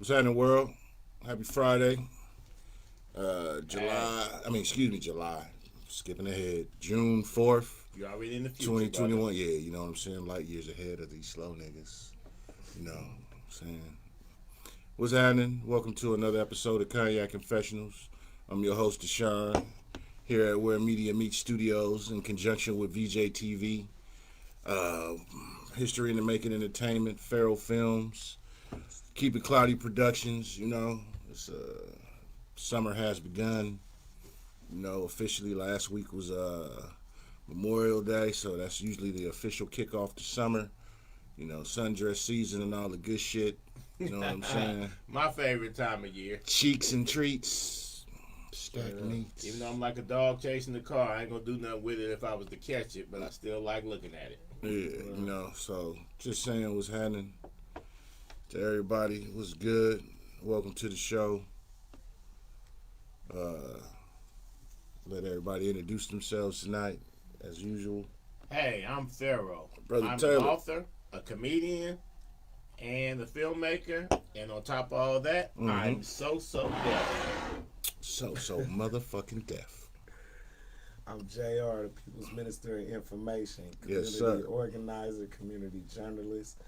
What's happening, world? Happy Friday. Hey, July. Skipping ahead. June 4th, you already in the future, brother. 2021. Yeah, you know what I'm saying? Light years ahead of these slow niggas. You know what I'm saying? What's happening? Welcome to another episode of Cognac Confessionals. I'm your host, Deshaun, here at Where Media Meets Studios in conjunction with VJ TV, uh, History in the Making Entertainment, Feral Films, Keep It Cloudy Productions. Summer has begun. Officially last week was Memorial Day, so that's usually the official kickoff to summer. Sundress season and all the good shit. You know what I'm saying? My favorite time of year. Cheeks and treats, stacked Even meats. though I'm like a dog chasing the car, I ain't gonna do nothing with it if I was to catch it, but I still like looking at it. Yeah. So just saying what's happening to everybody. What's good? Welcome to the show. Uh, Let everybody introduce themselves tonight, as usual. Hey, I'm Pharaoh. Brother I'm an Taylor. author, a comedian, and a filmmaker. And on top of all that, Mm-hmm. I'm so deaf. So motherfucking deaf. I'm JR, the People's Minister of Information, Yes, community sir. organizer, community journalist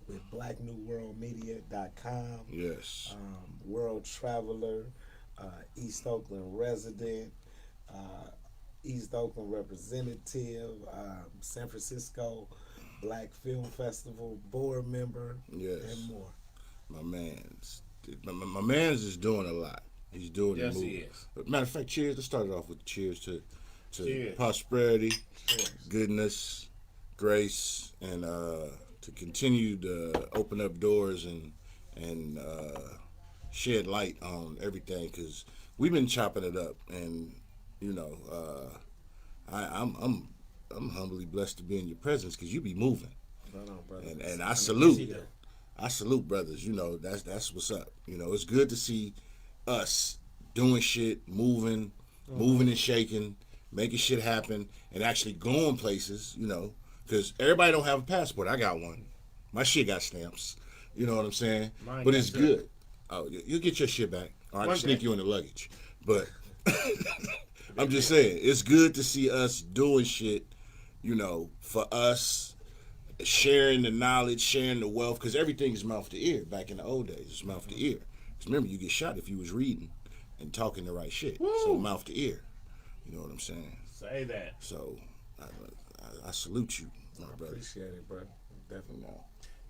with BlackNewWorldMedia.com, Yes. world traveler, East Oakland resident, uh, East Oakland representative, San Francisco Black Film Festival board member, and Yes. more. My man's. My man's is doing a lot. He's doing the Yes, he movie. is. But matter of fact, cheers. Let's start it off with cheers to Cheers. prosperity, Cheers. goodness, grace, and to continue to open up doors and shed light on everything because we've been chopping it up, and you know, I'm humbly blessed to be in your presence because you be moving, Right on, brother. and I It's an Yes, he salute. do. I salute brothers. That's what's up. It's good to see us doing shit, moving and shaking, making shit happen, and actually going places. Because everybody don't have a passport. I got one. My shit got stamps. You know what I'm saying? Mine But got it's two. good. Oh, you'll get your shit back, or I can One sneak day. you in the luggage. But I'm just saying, it's good to see us doing shit. For us sharing the knowledge, sharing the wealth, because everything is mouth to ear. Back in the old days, it's mouth to ear. Because remember, you get shot if you was reading and talking the right shit. So Woo! mouth to ear. You know what I'm saying? Say that. So I salute you, my I brother. appreciate it, brother. You Definitely. know.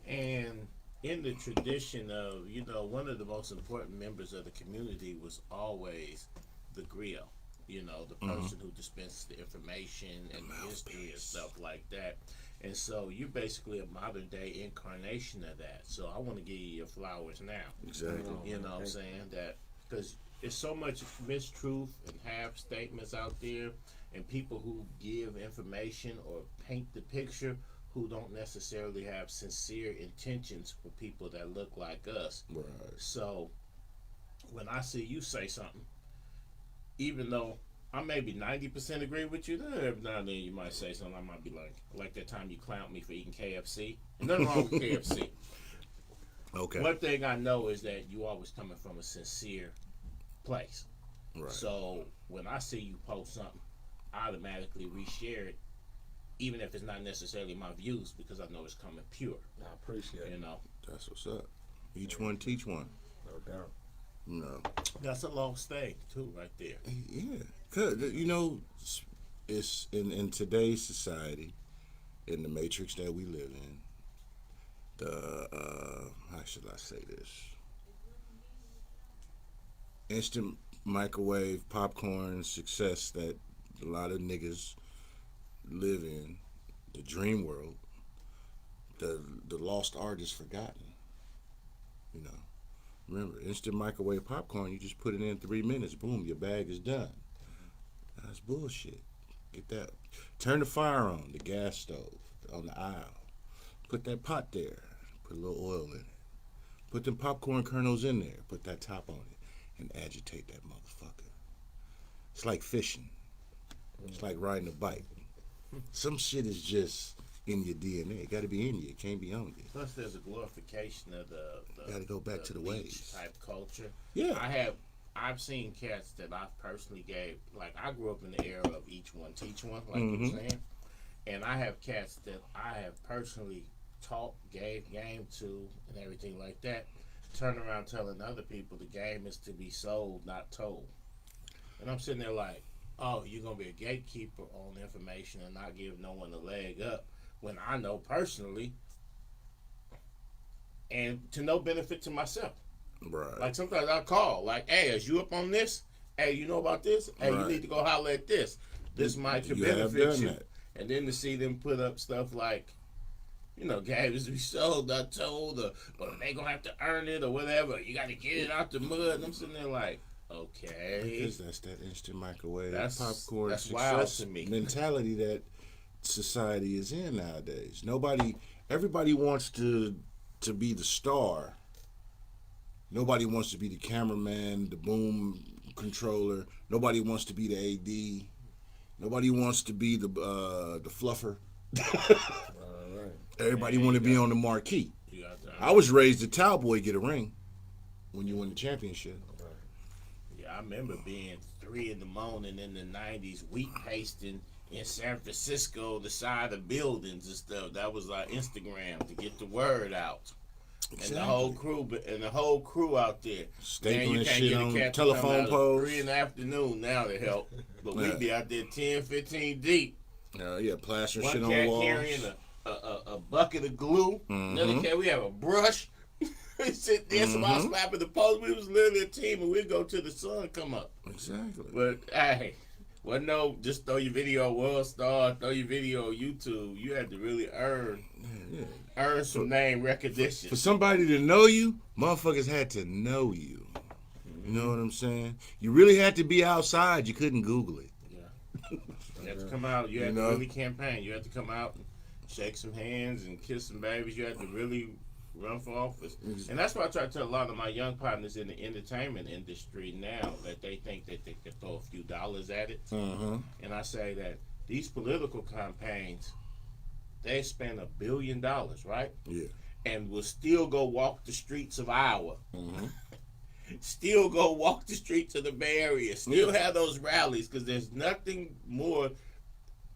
And in the tradition of, one of the most important members of the community was always the griot. The person who dispenses the information and the history and stuff like that. And so you're basically a modern day incarnation of that. So I want to give you your flowers now. Exactly. You know what I'm saying? That because there's so much mistruth and half statements out there, and people who give information or paint the picture who don't necessarily have sincere intentions for people that look like us. Right. So when I see you say something, even though I maybe 90% agree with you, then every now and then you might say something I might be like that time you clowned me for eating KFC. Nothing wrong with KFC. Okay. One thing I know is that you always coming from a sincere place. Right. So when I see you post something, I automatically reshare it, even if it's not necessarily my views, because I know it's coming pure. I appreciate You it. know, That's what's up. Each one teach one. No doubt. You know. that's a lost thing too, right there. Yeah. Cause it's in today's society, in the matrix that we live in. The how should I say this? Instant microwave popcorn success that a lot of niggas live in, the dream world, the lost art is forgotten. You know. Remember, instant microwave popcorn, you just put it in 3 minutes, boom, your bag is done. That's bullshit. Get that. Turn the fire on, the gas stove, on the aisle. Put that pot there. Put a little oil in it. Put them popcorn kernels in there. Put that top on it. And agitate that motherfucker. It's like fishing. It's like riding a bike. Some shit is just in your DNA. It got to be in you. It can't be on you. Plus, there's a glorification of the Got to go back to the leech ways. type culture. Yeah. I've seen cats that I personally gave, like I grew up in the era of each one teach one, like you were saying, and I have cats that I have personally taught, gave game to, and everything like that. Turn around telling other people the game is to be sold, not told, and I'm sitting there like, oh, you're gonna be a gatekeeper on information and not give no one a leg up, when I know personally, and to no benefit to myself. Right. Like sometimes I call, like, hey, is you up on this? Hey, you know about this? Hey, you Right. need to go holler at this. This might could You have benefit done you. that. And then to see them put up stuff like, games to be sold, not told, or they gonna have to earn it or whatever. You got to get it out the mud. And I'm sitting there like, okay, Because that's that instant microwave That's popcorn wild success to me. mentality that society is in nowadays. Everybody wants to be the star. Nobody wants to be the cameraman, the boom controller. Nobody wants to be the AD. Nobody wants to be the fluffer. Right. Everybody want to be on the marquee. you got to I was raised a cowboy, get a ring when you win the championship. Yeah, I remember being 3 in the morning in the 90s, wheat pasting in San Francisco, the side of buildings and stuff. That was our Instagram to get the word out. Exactly. And the whole crew out there. Stapling you can't shit get a on cat to come telephone out at poles. 3 in the afternoon now to help. But Yeah. we'd be out there 10, 15 deep. Yeah, plaster One shit on cat walls. carrying a bucket of glue. Another Mhm. cat, we have a brush. We sit there, somebody slapping the post. We was literally a team, and we'd go till the sun come up. Exactly. But hey, wasn't no just throw your video on World Star, throw your video on YouTube. You had to really earn some name recognition. For somebody to know you, motherfuckers had to know you. You know what I'm saying? You really had to be outside. You couldn't Google it. Yeah. You had to come out. You had to really campaign. You had to come out and shake some hands and kiss some babies. You had to really run for office. And that's why I try to tell a lot of my young partners in the entertainment industry now that they think that they can throw a few dollars at it. And I say that these political campaigns, they spend $1 billion, right? Yeah. And will still go walk the streets of Iowa. Still go walk the streets of the Bay Area. Still have those rallies, because there's nothing more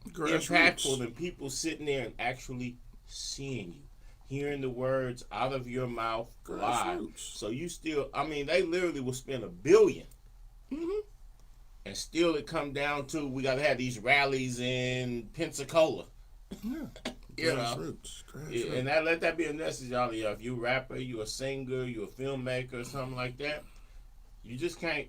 impactful than people sitting there and actually seeing you, hearing the words out of your mouth live. So you still, they literally will spend $1 billion. And still it come down to, we got to have these rallies in Pensacola. Grassroots. And let that be a message out of you. If you a rapper, you a singer, you a filmmaker, something like that, you just can't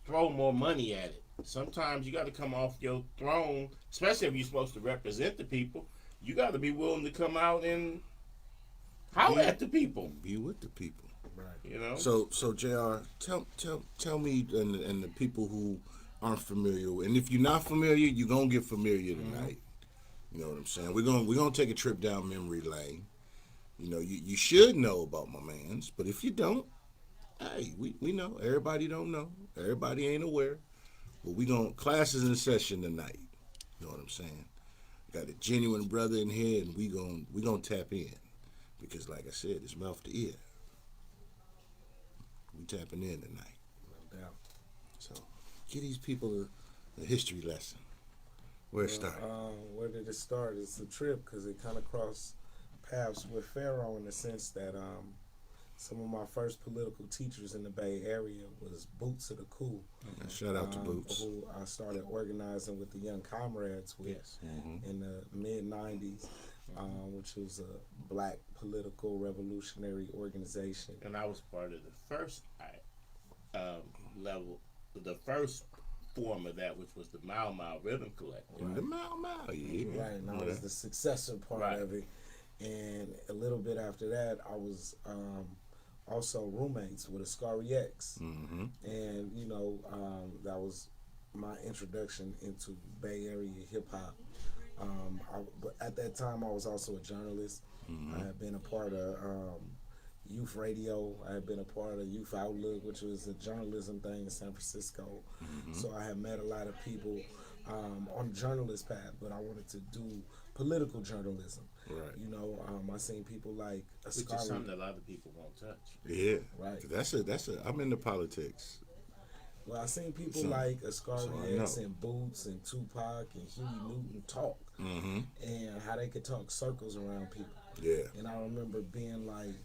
throw more money at it. Sometimes you got to come off your throne, especially if you're supposed to represent the people. You got to be willing to come out and holler at the people. Be with the people. Right. So JR, tell me and the people who aren't familiar, and if you're not familiar, you're gonna get familiar tonight. You know what I'm saying? We're gonna take a trip down memory lane. You should know about my mans, but if you don't, hey, we know. Everybody don't know. Everybody ain't aware. But classes in session tonight. You know what I'm saying? Got a genuine brother in here, and we gonna tap in, because like I said, it's mouth to ear. We tapping in tonight. No doubt. So give these people a history lesson. Where it started? Where did it start? It's a trip, because it kind of crossed paths with Pharaoh in the sense that some of my first political teachers in the Bay Area was Boots of the Cool. Shout out to Boots. Who I started organizing with the Young Comrades with in the mid-'90s, which was a black political revolutionary organization. And I was part of the first level, the first form of that, which was the Mau Mau Rhythm Collective. The Mau Mau, yeah. Right, and I was the successor part of it. And a little bit after that, I was also roommates with Ascari X. And, that was my introduction into Bay Area hip-hop. But at that time, I was also a journalist. I had been a part of Youth Radio. I had been a part of Youth Outlook, which was a journalism thing in San Francisco. So I had met a lot of people on the journalist path, but I wanted to do political journalism. Right. You know, I seen people like Which is something that a lot of people won't touch. Yeah. Right. That's a. I'm into politics. Well, I seen people So- like so I Ascari X know. and Boots and Tupac and Huey Newton talk, Mm-hmm. and how they could talk circles around people. Yeah. And I remember being like,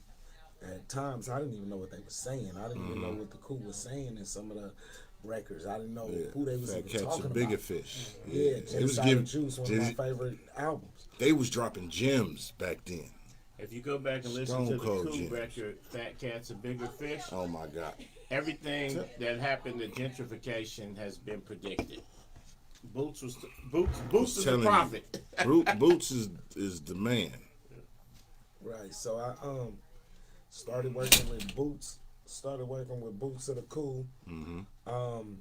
at times I didn't even know what they were saying. I didn't even know what the Coup was saying in some of the records. I didn't know Yeah. who they was Fat even Cats talking and Bigger about. Fish. Yeah, They was Genocide giving. of Juice, one of my favorite albums. They was dropping gems back then. If you go back and listen Stone to the Cold Coup Gems. record, Fat Cats and Bigger Fish, Oh my God. everything that happened to gentrification has been predicted. Boots is the telling you. prophet. Boots is the man. Right. So I started working with Boots. Started working with Boots of the Coup. Mm-hmm.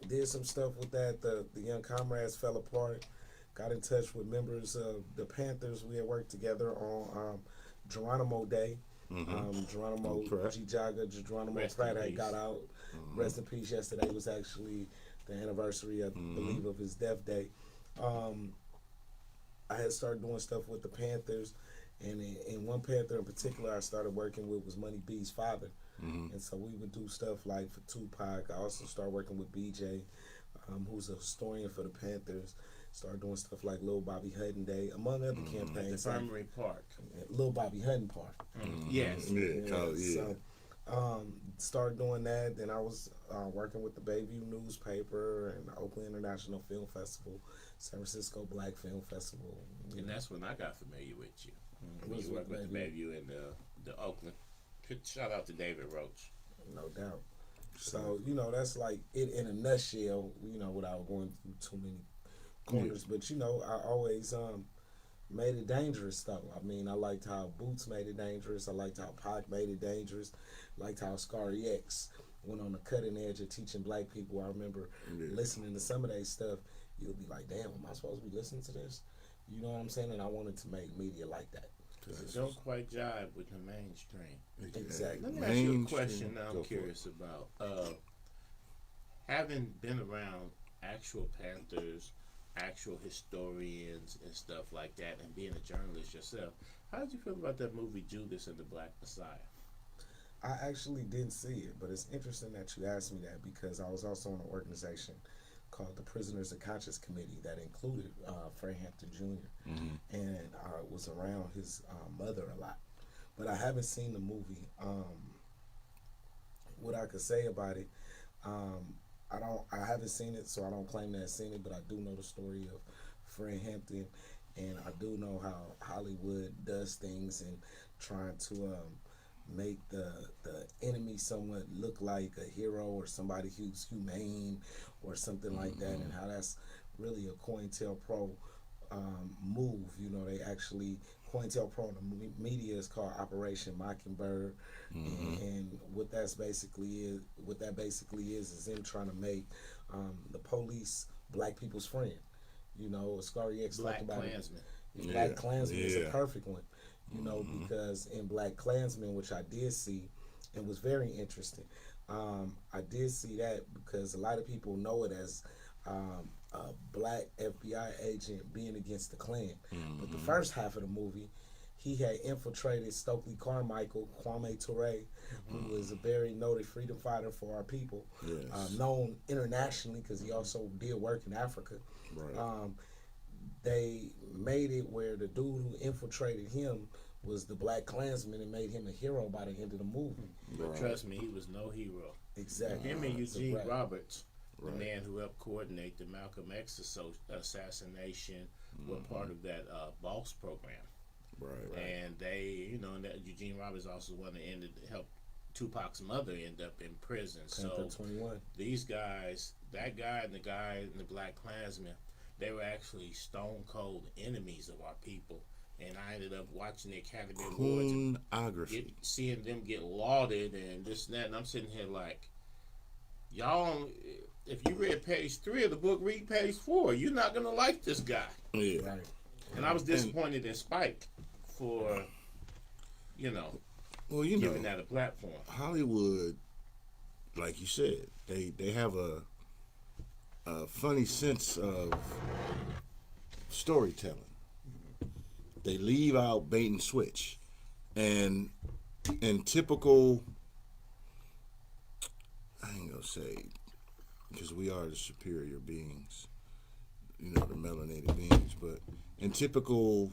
Did some stuff with that. The Young Comrades fell apart. Got in touch with members of the Panthers. We had worked together on Geronimo Day. Geronimo Pratt. G. Jaga, Geronimo Rest Pratt in had peace. got out. Rest in peace. Yesterday was actually the anniversary, I believe, of his death day. I had started doing stuff with the Panthers, and in one Panther in particular I started working with was Money B's father. And so we would do stuff like for Tupac. I also started working with BJ, who's a historian for the Panthers. Started doing stuff like Lil Bobby Hutton Day, among other The campaigns. Like Infirmary Park. Lil Bobby Hutton Park. Yes. Yeah. So, started doing that. Then I was working with the Bayview newspaper and the Oakland International Film Festival, San Francisco Black Film Festival. And that's when I got familiar with you. When Was you worked with with the Bayview. Bayview and the Oakland. Shout out to David Roach. No doubt. So, that's like it in a nutshell, without going through too many corners. But, I always made it dangerous, though. I mean, I liked how Boots made it dangerous. I liked how Pac made it dangerous. Liked how Scary X went on the cutting edge of teaching black people. I remember listening to some of that stuff. You'll be like, damn, am I supposed to be listening to this? You know what I'm saying? And I wanted to make media like that. It don't quite jive with the mainstream. Exactly. Let me ask you a Mainstream. question now Go I'm for it. curious about. Having been around actual Panthers, actual historians and stuff like that, and being a journalist yourself, how did you feel about that movie Judas and the Black Messiah? I actually didn't see it, but it's interesting that you asked me that because I was also on an organization called the Prisoners of Conscience Committee that included Fred Hampton Jr. And I was around his mother a lot. But I haven't seen the movie. What I could say about it, I haven't seen it, so I don't claim to have seen it, but I do know the story of Fred Hampton, and I do know how Hollywood does things and trying to make the enemy somewhat look like a hero or somebody who's humane or something like that, and how that's really a COINTELPRO move. They actually, COINTELPRO in the media is called Operation Mockingbird, and what that basically is them trying to make the police black people's friend. Scary X Black talked about Klansman. it. Black Klansman is a Yeah. perfect one. Because in Black Klansman, which I did see, and was very interesting, I did see that because a lot of people know it as a black FBI agent being against the Klan. But the first half of the movie, he had infiltrated Stokely Carmichael, Kwame Ture, who was a very noted freedom fighter for our people, known internationally because he also did work in Africa. Right. They made it where the dude who infiltrated him was the Black Klansman and made him a hero by the end of the movie. But trust me, he was no hero. Exactly. Him and It's a Eugene wrap. Roberts, the Right. man who helped coordinate the Malcolm X assassination, were part of that Boss program. Right. And they, and that Eugene Roberts also one that helped Tupac's mother end up in prison. Panther So 21. these guys, that guy and the guy in the Black Klansman, they were actually stone cold enemies of our people. And I ended up watching the Academy Awards and Coonography. seeing them get lauded and this and that. And I'm sitting here like, y'all, if you read page 3 of the book, read page 4. You're not going to like this guy. Yeah. Right. And I was disappointed in Spike for, Well, giving that a platform. Hollywood, like you said, they have a a funny sense of storytelling. They leave out bait and switch, and in typical, I ain't gonna say, because we are the superior beings, you know, the melanated beings, but in typical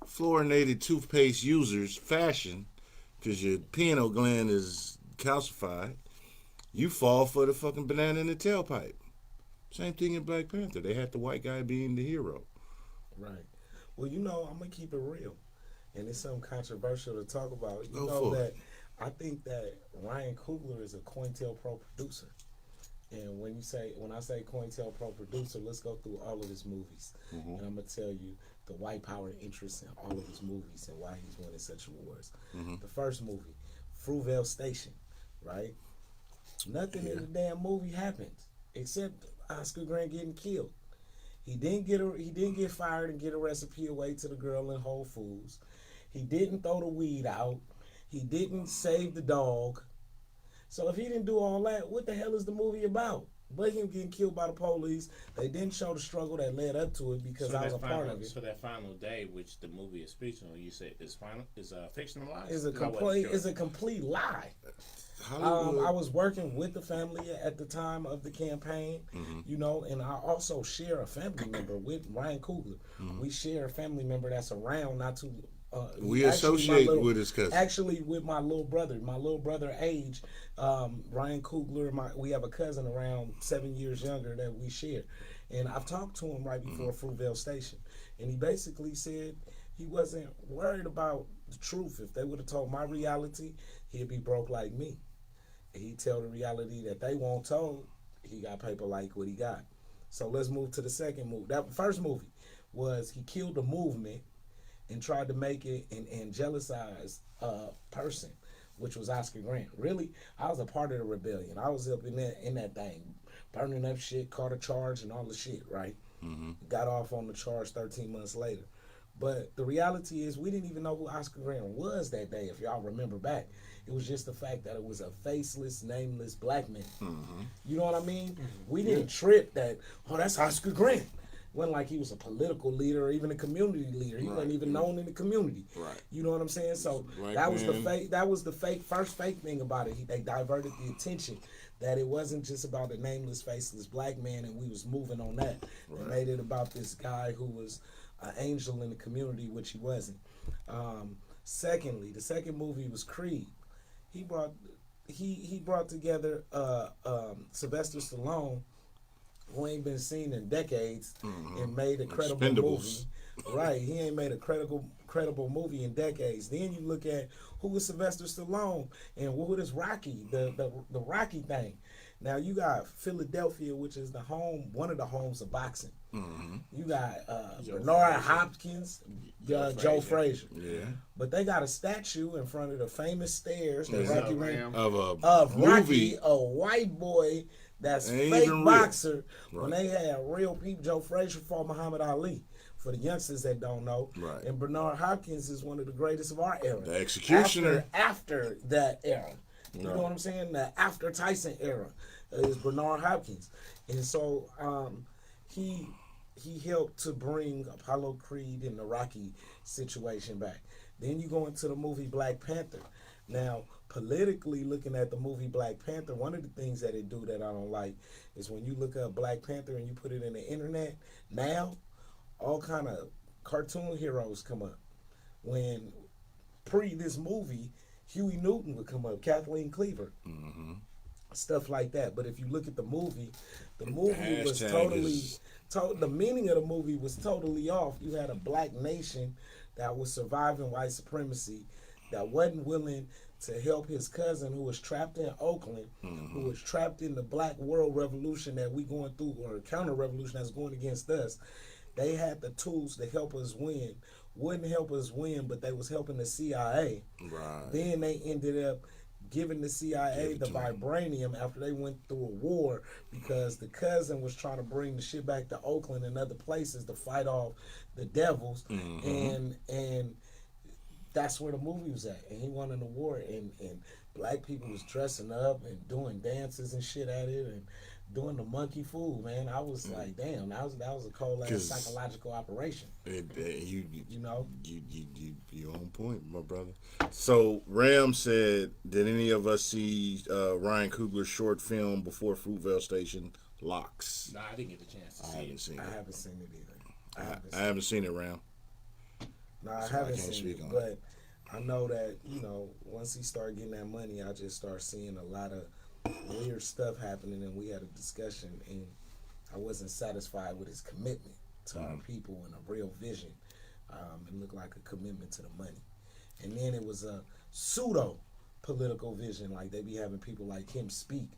fluorinated toothpaste users fashion, because your pineal gland is calcified, you fall for the fucking banana in the tailpipe. Same thing in Black Panther. They had the white guy being the hero. Right. Well, you know, I'm gonna keep it real, and it's something controversial to talk about. You Go know for that it. I think that Ryan Coogler is a COINTELPRO producer. And when I say COINTELPRO producer, let's go through all of his movies, and I'm gonna tell you the white power interest in all of his movies and why he's winning such awards. The first movie, Fruitvale Station, right? Nothing in the damn movie happens except Oscar Grant getting killed. He didn't get fired and get a recipe away to the girl in Whole Foods. He didn't throw the weed out. He didn't save the dog. So if he didn't do all that, what the hell is the movie about? But him getting killed by the police. They didn't show the struggle that led up to it because I was a part of it. So that final day, which the movie is fictional, you say is fictionalized? It's a complete lie. I was working with the family at the time of the campaign, you know, and I also share a family member with Ryan Coogler. We share a family member that's around, not too. We associate with his cousin. Actually, with my little brother age, Ryan Coogler. We have a cousin around 7 years younger that we share, and I've talked to him right before Fruitvale Station, and he basically said he wasn't worried about the truth. If they would have told my reality, he'd be broke like me. And he'd tell the reality that they won't told. He got paper like what he got. So let's move to the second movie. That first movie was he killed the movement and tried to make it an angelicized person, which was Oscar Grant. Really, I was a part of the rebellion. I was up in that thing, burning up shit, caught a charge and all the shit, right? Got off on the charge 13 months later. But the reality is we didn't even know who Oscar Grant was that day, if y'all remember back. It was just the fact that it was a faceless, nameless black man. You know what I mean? We didn't trip that, oh, that's Oscar Grant. Wasn't like he was a political leader or even a community leader. He wasn't even known in the community. Right. You know what I'm saying? So that was the first fake thing about it. They diverted the attention that it wasn't just about a nameless, faceless black man, and we was moving on that. They made it about this guy who was an angel in the community, which he wasn't. Secondly, the second movie was Creed. He brought together Sylvester Stallone, who ain't been seen in decades, and made a credible movie. Right, he ain't made a credible movie in decades. Then you look at who was Sylvester Stallone and what is Rocky, the Rocky thing. Now you got Philadelphia, which is one of the homes of boxing. You got Bernard Hopkins, Joe Frazier. Yeah. But they got a statue in front of the famous stairs that Rocky ran of Rocky, a white boy that's Ain't fake even boxer. Right. When they had real people, Joe Frazier fought Muhammad Ali. For the youngsters that don't know, Right. And Bernard Hopkins is one of the greatest of our era. The executioner. After that era, you know what I'm saying? The after Tyson era is Bernard Hopkins, and so he helped to bring Apollo Creed and the Rocky situation back. Then you go into the movie Black Panther. Now, politically looking at the movie Black Panther, one of the things that it do that I don't like is when you look up Black Panther and you put it in the internet, now all kind of cartoon heroes come up. When pre this movie, Huey Newton would come up, Kathleen Cleaver, stuff like that. But if you look at the movie was totally, the meaning of the movie was totally off. You had a black nation that was surviving white supremacy, that wasn't willing to help his cousin who was trapped in Oakland, who was trapped in the black world revolution that we going through, or counter revolution that's going against us. They had the tools to help us win. Wouldn't help us win, but they was helping the CIA. Right. Then they ended up giving the CIA the vibranium after they went through a war because the cousin was trying to bring the shit back to Oakland and other places to fight off the devils. And that's where the movie was at, and he won an award, and black people was dressing up and doing dances and shit at it, and doing the monkey fool, man. I was like, damn, that was a cold ass 'Cause psychological operation. You know, you on point, my brother. So Ram said, did any of us see Ryan Coogler's short film before Fruitvale Station, Locks? Nah, I didn't get the chance to see it. seen I it. haven't seen it either. I haven't seen it, Ram. No, I So I haven't can't seen speak it, on but I know that, you know, once he started getting that money, I just started seeing a lot of weird stuff happening, and we had a discussion, and I wasn't satisfied with his commitment to our people and a real vision. It looked like a commitment to the money. And then it was a pseudo political vision, like they be having people like him speak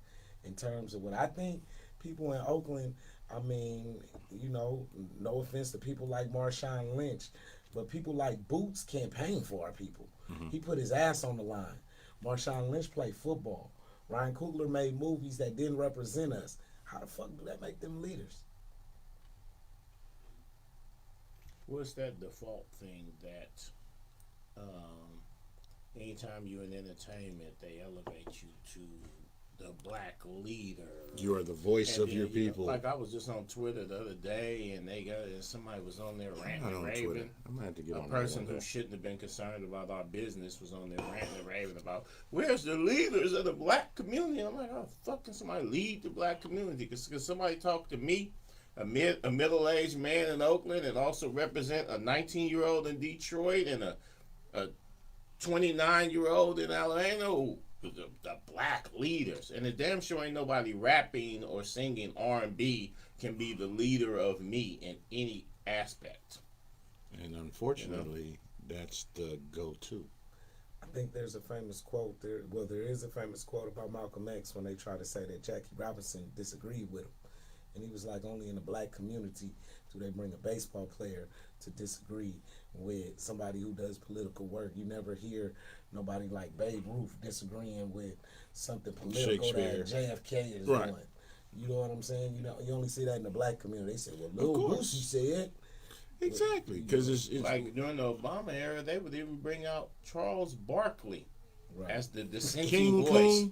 in terms of what I think people in Oakland, I mean, you know, no offense to people like Marshawn Lynch, but people like Boots campaign for our people. He put his ass on the line. Marshawn Lynch played football. Ryan Coogler made movies that didn't represent us. How the fuck do that make them leaders? What's that default thing that anytime you're in entertainment, they elevate you to the black leader? You are the voice And of then, your you know, people. like I was just on Twitter the other day, and somebody was on there I'm ranting not and on Twitter. raving. I'm gonna have to get A on person that. who shouldn't have been concerned about our business was on there ranting and raving about where's the leaders of the black community. I'm like, oh, fucking somebody lead the black community. Because somebody talk to me, a middle-aged man in Oakland, and also represent a 19-year-old in Detroit and a 29-year-old in Atlanta who the black leaders. And the damn sure ain't nobody rapping or singing R&B can be the leader of me in any aspect. And unfortunately, that's the go-to. I think there's a famous quote there. Well, there is a famous quote about Malcolm X when they try to say that Jackie Robinson disagreed with him. And he was like, only in the black community do they bring a baseball player to disagree with somebody who does political work. You never hear nobody like Babe Ruth disagreeing with something political that JFK is doing. You know what I'm saying? You know, you only see that in the black community. They say, well, Lil Boosie said. Exactly, because it's Like during the Obama era, they would even bring out Charles Barkley as the dissenting King voice.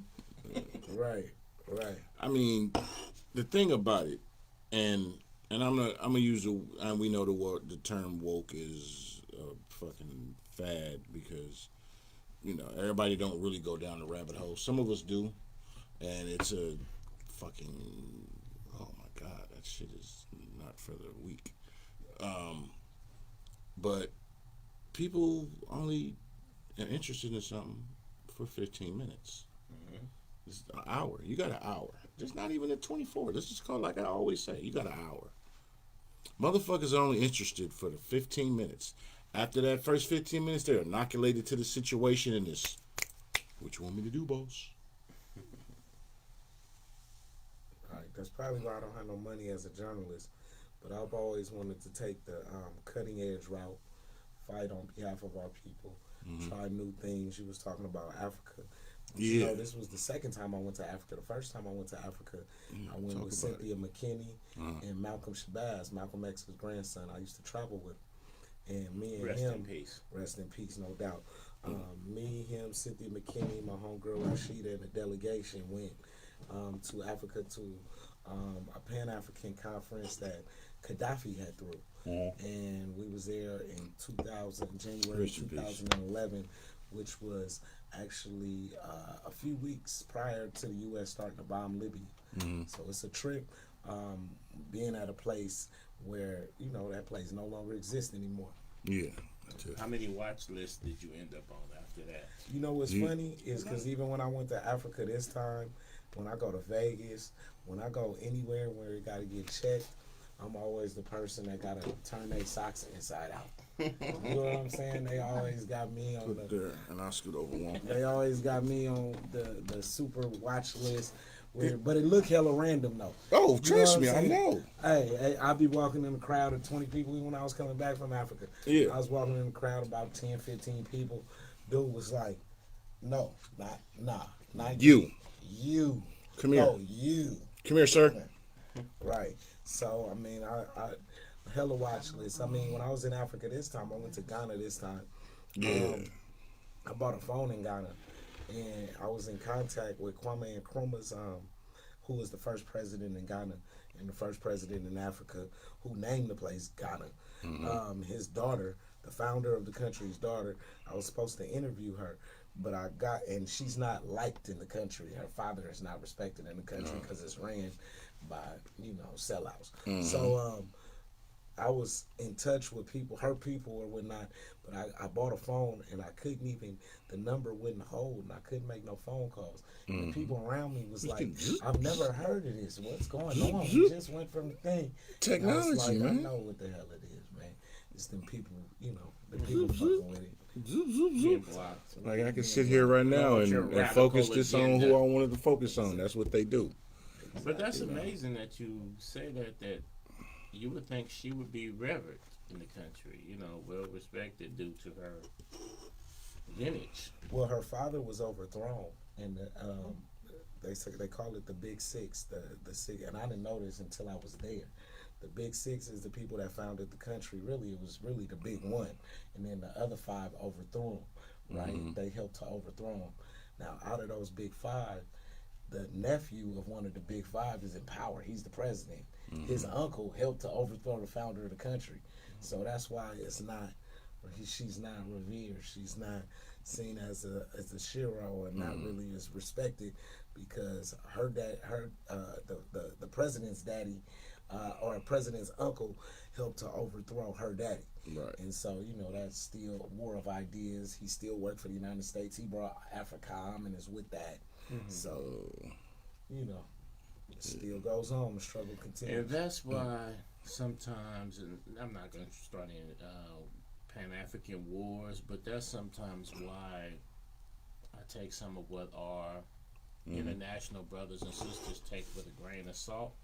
Kong. Right. I mean, the thing about it, and I'm gonna use and we know the term woke is a fucking fad because you know everybody don't really go down the rabbit hole. Some of us do, and it's a fucking oh my god, that shit is not for the weak. But people only are interested in something for 15 minutes. It's an hour. You got an hour. Just not even at 24. Let's just call it like I always say. You got an hour. Motherfuckers are only interested for the 15 minutes. After that first 15 minutes, they're inoculated to the situation and this. What you want me to do, boss? Right. That's probably why I don't have no money as a journalist. But I've always wanted to take the cutting edge route, fight on behalf of our people, try new things. You was talking about Africa. Yeah. You know, this was the second time I went to Africa. The first time I went to Africa, I went with Cynthia McKinney and Malcolm Shabazz, Malcolm X's grandson. I used to travel with him. And me and Rest him, in peace. rest in peace, no doubt. Me, him, Cynthia McKinney, my homegirl Rashida, and the delegation went to Africa to a Pan-African conference that Gaddafi had threw. And we was there in January 2011, which was actually a few weeks prior to the U.S. starting to bomb Libya. So it's a trip being at a place where, you know, that place no longer exists anymore. Yeah. How many watch lists did you end up on after that? You know what's funny is because even when I went to Africa this time, when I go to Vegas, when I go anywhere where you got to get checked, I'm always the person that got to turn their socks inside out. You know what I'm saying? They always got me on There, and I'll scoot over one. They always got me on the super watch list. But it look hella random though. Oh, You know trust what me, I'm I saying? know. Hey, I'll be walking in a crowd of 20 people even when I was coming back from Africa. Yeah. I was walking in a crowd about 10, 15 people. Dude was like, no, not You. You. Come here. No, you. Come here, sir. Right. So, I mean, I hella watch list. I mean, when I was in Africa this time, I went to Ghana this time. Yeah. I bought a phone in Ghana, and I was in contact with Kwame Nkrumah's, who was the first president in Ghana and the first president in Africa, who named the place Ghana. His daughter, the founder of the country's daughter, I was supposed to interview her, but and she's not liked in the country. Her father is not respected in the country because it's ran by, sellouts. So, I was in touch with her people or whatnot, but I bought a phone and I couldn't even, the number wouldn't hold and I couldn't make no phone calls. And the people around me was like, I've never heard of this. What's going on? We just went from the thing. Technology, I was like, man. I know what the hell it is, man. It's them people, the people fucking with it. Being blocked. Like I can sit here right now Your and radical focus this on agenda. who I wanted to focus on. That's what they do. But that's amazing that you say that you would think she would be revered in the country, well respected due to her lineage. Well, her father was overthrown, and they call it the Big Six, the six, and I didn't know this until I was there. The Big Six is the people that founded the country. Really, it was really the Big One, and then the other five overthrew him. Right? They helped to overthrow him. Now, out of those Big Five, the nephew of one of the Big Five is in power. He's the president. His uncle helped to overthrow the founder of the country. So that's why she's not revered. She's not seen as a shiro and not really as respected because the president's daddy or a president's uncle helped to overthrow her daddy. Right. And so, that's still a war of ideas. He still worked for the United States. He brought AFRICOM and is with that. So, it still goes on. The struggle continues. And that's why sometimes, and I'm not going to start any Pan-African wars, but that's sometimes why I take some of what our international brothers and sisters take with a grain of salt,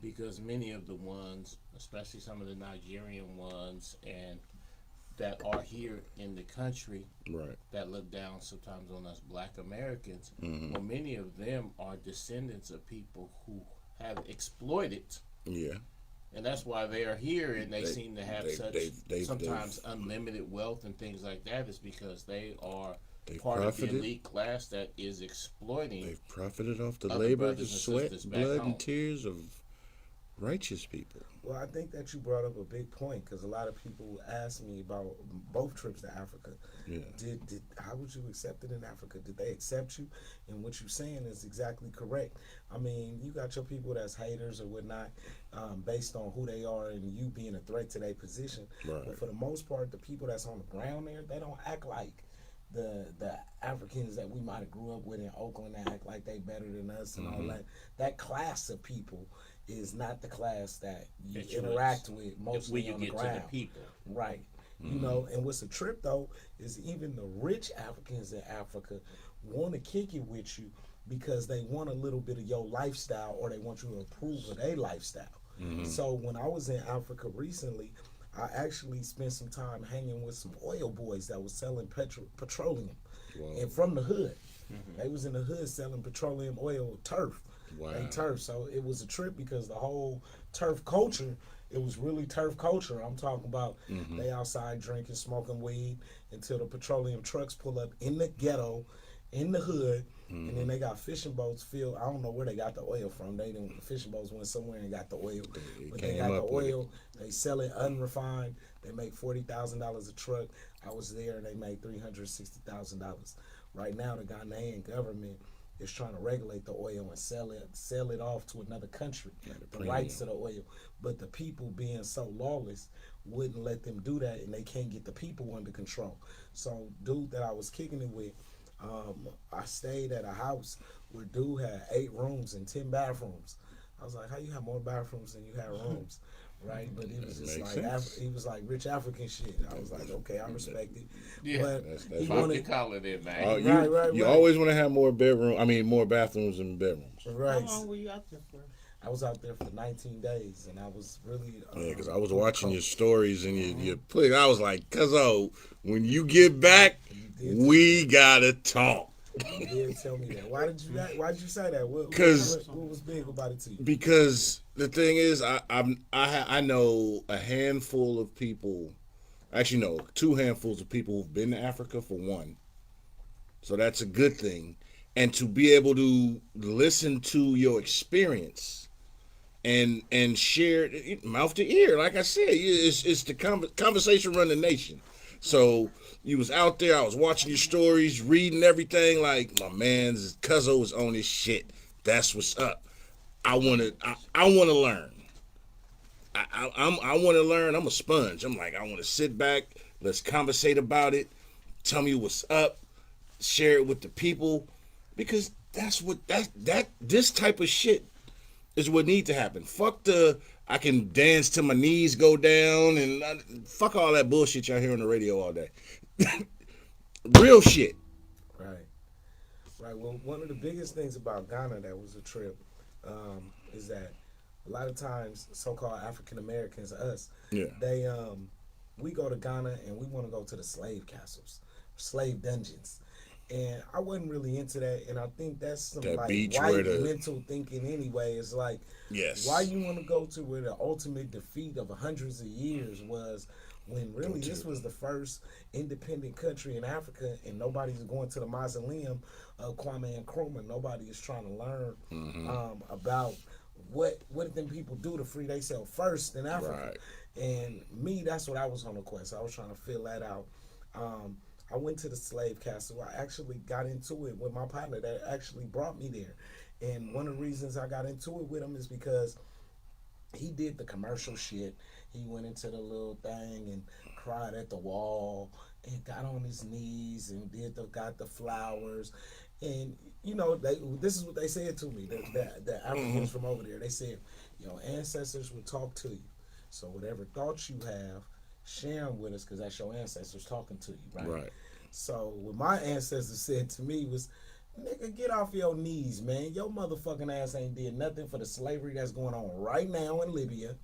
because many of the ones, especially some of the Nigerian ones, and that are here in the country, Right. that look down sometimes on us Black Americans, well, many of them are descendants of people who have exploited. Yeah. And that's why they are here, and they seem to have they've sometimes unlimited wealth and things like that. Is because they are They've part profited. of the elite class that is exploiting. They've profited off the other labor, brothers the and sweat, sisters back blood, home. and tears of righteous people. Well, I think that you brought up a big point because a lot of people ask me about both trips to Africa. Yeah. How would you accept it in Africa? Did they accept you? And what you're saying is exactly correct. I mean, you got your people that's haters or whatnot, based on who they are and you being a threat to their position. Right. But for the most part, the people that's on the ground there, they don't act like the Africans that we might have grew up with in Oakland that act like they better than us and all that. That class of people is not the class that you interact with mostly when you on the get ground. to the people. Right. And what's a trip though is even the rich Africans in Africa want to kick it with you because they want a little bit of your lifestyle or they want you to approve of their lifestyle. So when I was in Africa recently, I actually spent some time hanging with some oil boys that was selling petroleum and from the hood. They was in the hood selling petroleum oil turf. Wow. Turf. So it was a trip because the whole turf culture, it was really turf culture. I'm talking about they outside drinking, smoking weed until the petroleum trucks pull up in the ghetto, in the hood, and then they got fishing boats filled. I don't know where they got the oil from. The fishing boats went somewhere and got the oil. But they got the oil. They sell it unrefined. They make $40,000 a truck. I was there and they made $360,000. Right now, the Ghanaian government is trying to regulate the oil and sell it off to another country, the rights to the oil. But the people being so lawless wouldn't let them do that, and they can't get the people under control. So, dude that I was kicking it with, I stayed at a house where dude had 8 rooms and 10 bathrooms. I was like, how you have more bathrooms than you have rooms? Right? But he was just like, he was like rich African shit. I was like, okay, I respect it. Yeah, but that's he Fuck wanted, you call it in, man. You always want to have more more bathrooms than bedrooms. right. How long were you out there for? I was out there for 19 days, and I was really... Yeah, because I was watching your stories and your put. I was like, "Cuzzo, when you get back, we gotta talk." You did tell me that. Why did you say that? What was big about it to you? Because the thing is, I know a handful of people Actually, no, 2 handfuls of people who've been to Africa for one. So that's a good thing. And to be able to listen to your experience and share it mouth to ear, like I said, it's the conversation run the nation. So you was out there, I was watching your stories, reading everything. Like my man's Cuzzo was on his shit. That's what's up. I want to learn. I want to learn. I'm a sponge. I'm like I want to sit back. Let's conversate about it. Tell me what's up. Share it with the people, because that's what that this type of shit is what need to happen. Fuck the I can dance till my knees go down and fuck all that bullshit y'all hear on the radio all day. Real shit. Right. Right. Well, one of the biggest things about Ghana that was a trip is that a lot of times so-called African Americans, us, Yeah. they we go to Ghana and we want to go to the slave castles, slave dungeons. And I wasn't really into that, and I think that's some That like beach white where the- mental thinking anyway. It's like, Yes. why you want to go to where the ultimate defeat of hundreds of years was, when really this was the first independent country in Africa, and nobody's going to the mausoleum of Kwame Nkrumah. Nobody is trying to learn about what did them people do to free themselves first in Africa. Right. And me, that's what I was on the quest. I was trying to fill that out. I went to the slave castle. I actually got into it with my partner that actually brought me there. And one of the reasons I got into it with him is because he did the commercial shit. He went into the little thing and cried at the wall and got on his knees and got the flowers. And you know, this is what they said to me. The Africans from over there, they said, your ancestors will talk to you. So whatever thoughts you have, share them with us, because that's your ancestors talking to you, right? Right. So what my ancestors said to me was, nigga, get off your knees, man. Your motherfucking ass ain't did nothing for the slavery that's going on right now in Libya.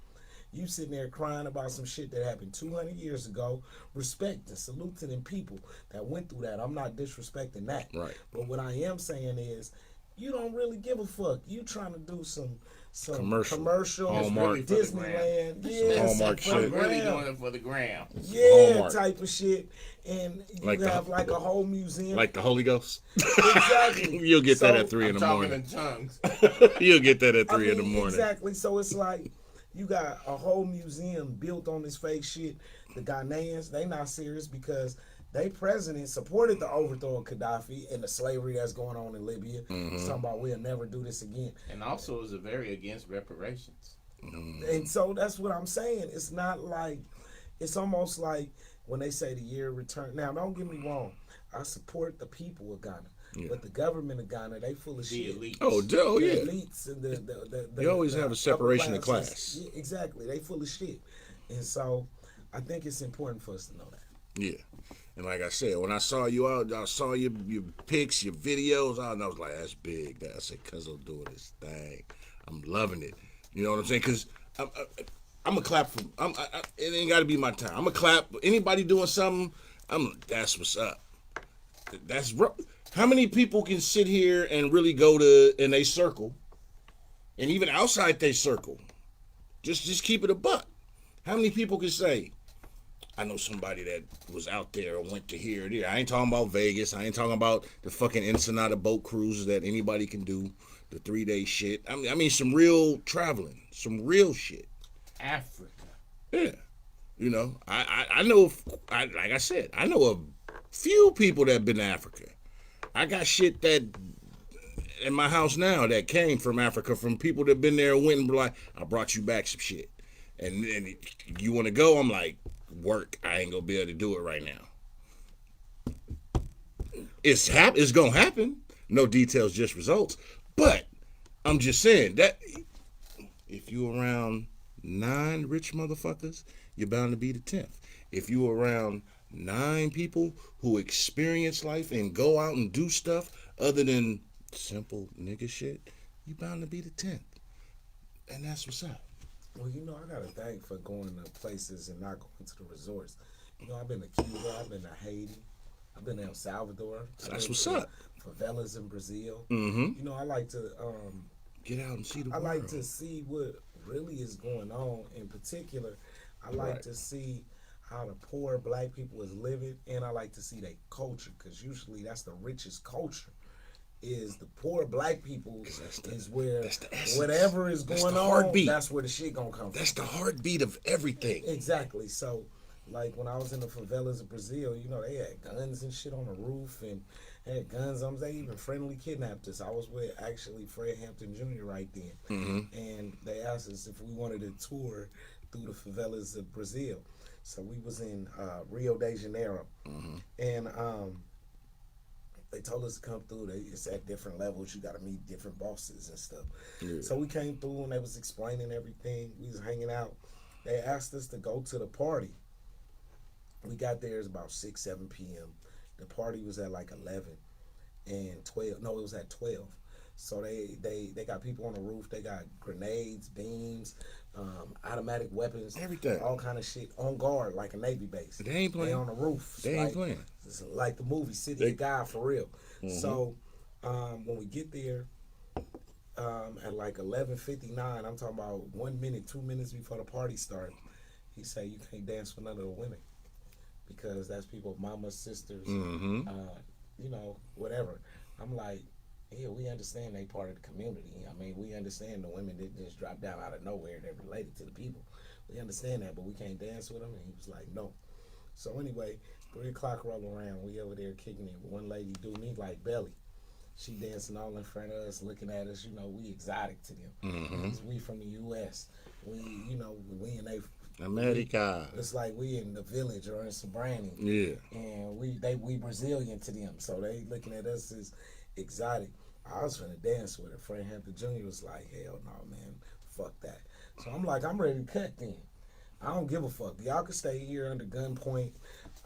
You sitting there crying about some shit that happened 200 years ago. Respect and salute to them people that went through that. I'm not disrespecting that. Right. But what I am saying is, you don't really give a fuck. You trying to do some commercial Hallmark. Disneyland, yeah, Hallmark for shit. the I'm really gram. doing it for the gram. Yeah, Hallmark. type of shit. And you Like have like a whole museum. Like the Holy Ghost. Exactly. You'll get that So, at 3 in I'm the talking morning. in tongues. You'll get that at 3 in the morning. Exactly. So it's like you got a whole museum built on this fake shit. The Ghanaians, they not serious because they president supported the overthrow of Gaddafi and the slavery that's going on in Libya. Talking about we'll never do this again. And also is very against reparations. And so that's what I'm saying. It's not like, it's almost like when they say the year of return. Now, don't get me wrong. I support the people of Ghana. Yeah. But the government of Ghana, they full of The shit. elite. Oh, The yeah. elites and the You always the have a separation of upper class. classes. Yeah, exactly. They full of shit. And so I think it's important for us to know that. Yeah. And like I said, when I saw you out, I saw your pics, your videos, I was like, that's big. I said, Cuzzo doing this thing. I'm loving it. You know what I'm saying? Because I'm a clap for, it ain't got to be my time. I'm a clap. Anybody doing something, that's what's up. That's how many people can sit here and really go to in a circle, and even outside they circle, just keep it a buck. How many people can say, I know somebody that was out there and went to here or there. I ain't talking about Vegas. I ain't talking about the fucking Ensenada boat cruises that anybody can do, the 3-day shit. I mean some real traveling, some real shit. Africa. Yeah. You know, I know, like I said, I know a few people that have been to Africa. I got shit that in my house now that came from Africa, from people that been there and went and be like, I brought you back some shit. And you want to go? I'm like, work. I ain't gonna be able to do it right now. It's gonna happen. No details, just results. But I'm just saying that if you around 9 rich motherfuckers, you're bound to be the 10th. If you around 9 people who experience life and go out and do stuff other than simple nigga shit, you bound to be the 10th. And that's what's up. Well, you know, I got to thank for going to places and not going to the resorts. You know, I've been to Cuba, I've been to Haiti, I've been to El Salvador. That's what's up. Favelas in Brazil. Mm-hmm. You know, I like to Get out and see the I world. like to see what really is going on. In particular, I like Right. to see how the poor black people is living, and I like to see their culture, because usually that's the richest culture. Is the poor black people is where whatever is going on, heartbeat. That's where the shit gonna come from. That's the heartbeat of everything. Exactly. So, like when I was in the favelas of Brazil, they had guns and shit on the roof and had guns. They even friendly kidnapped us. I was with actually Fred Hampton Jr. right then, and they asked us if we wanted to tour through the favelas of Brazil. So we was in Rio de Janeiro, and they told us to come through. It's at different levels. You got to meet different bosses and stuff. Yeah. So we came through and they was explaining everything. We was hanging out. They asked us to go to the party. We got there. It was about 6, 7 p.m. The party was at like 11 and 12. No, it was at 12. So they got people on the roof. They got grenades, beams, automatic weapons, everything, all kind of shit on guard like a Navy base. They ain't playing. They on the roof. They ain't playing. It's like the movie City of God for real. So when we get there at like 11:59, I'm talking about 1 minute, 2 minutes before the party started, he said you can't dance with none of the women because that's people, mamas, sisters, whatever. I'm like, yeah, we understand they part of the community. I mean, we understand the women that just drop down out of nowhere. They're related to the people. We understand that, but we can't dance with them. And he was like, no. So anyway, 3 o'clock roll around. We over there kicking it. One lady do me like belly. She dancing all in front of us, looking at us. We exotic to them. We from the U.S. We in America. It's like we in the village or in Sobrani. Yeah. And we Brazilian to them. So they looking at us as exotic. I was finna dance with her. Fred Hampton Jr. was like, hell no, man. Fuck that. So I'm like, I'm ready to cut then. I don't give a fuck. Y'all can stay here under gunpoint.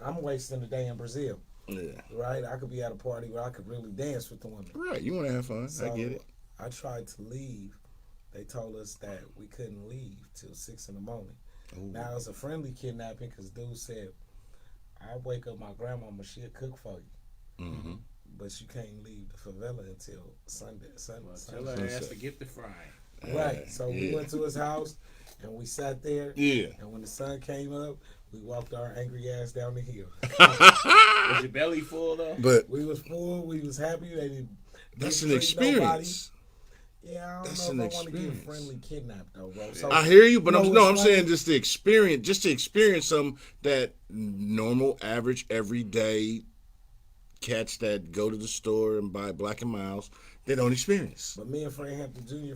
I'm wasting the day in Brazil. Yeah. Right? I could be at a party where I could really dance with the women. Right. You want to have fun. So I get it. I tried to leave. They told us that we couldn't leave till 6 in the morning. Ooh. Now, it was a friendly kidnapping because dude said, I'll wake up my grandmama, she'll cook for you. But you can't leave the favela until Sunday. Well, tell her ass to get the frying. Right. So we went to his house and we sat there. Yeah. And when the sun came up, we walked our angry ass down the hill. Was your belly full though? But we was full. We was happy. They didn't. That's an experience. Nobody. Yeah, I don't know if I want to get friendly kidnapped though, bro. So, I hear you, but I'm saying just to experience something that normal, average, everyday cats that go to the store and buy Black and Miles, they don't experience. But me and Fred Hampton Jr.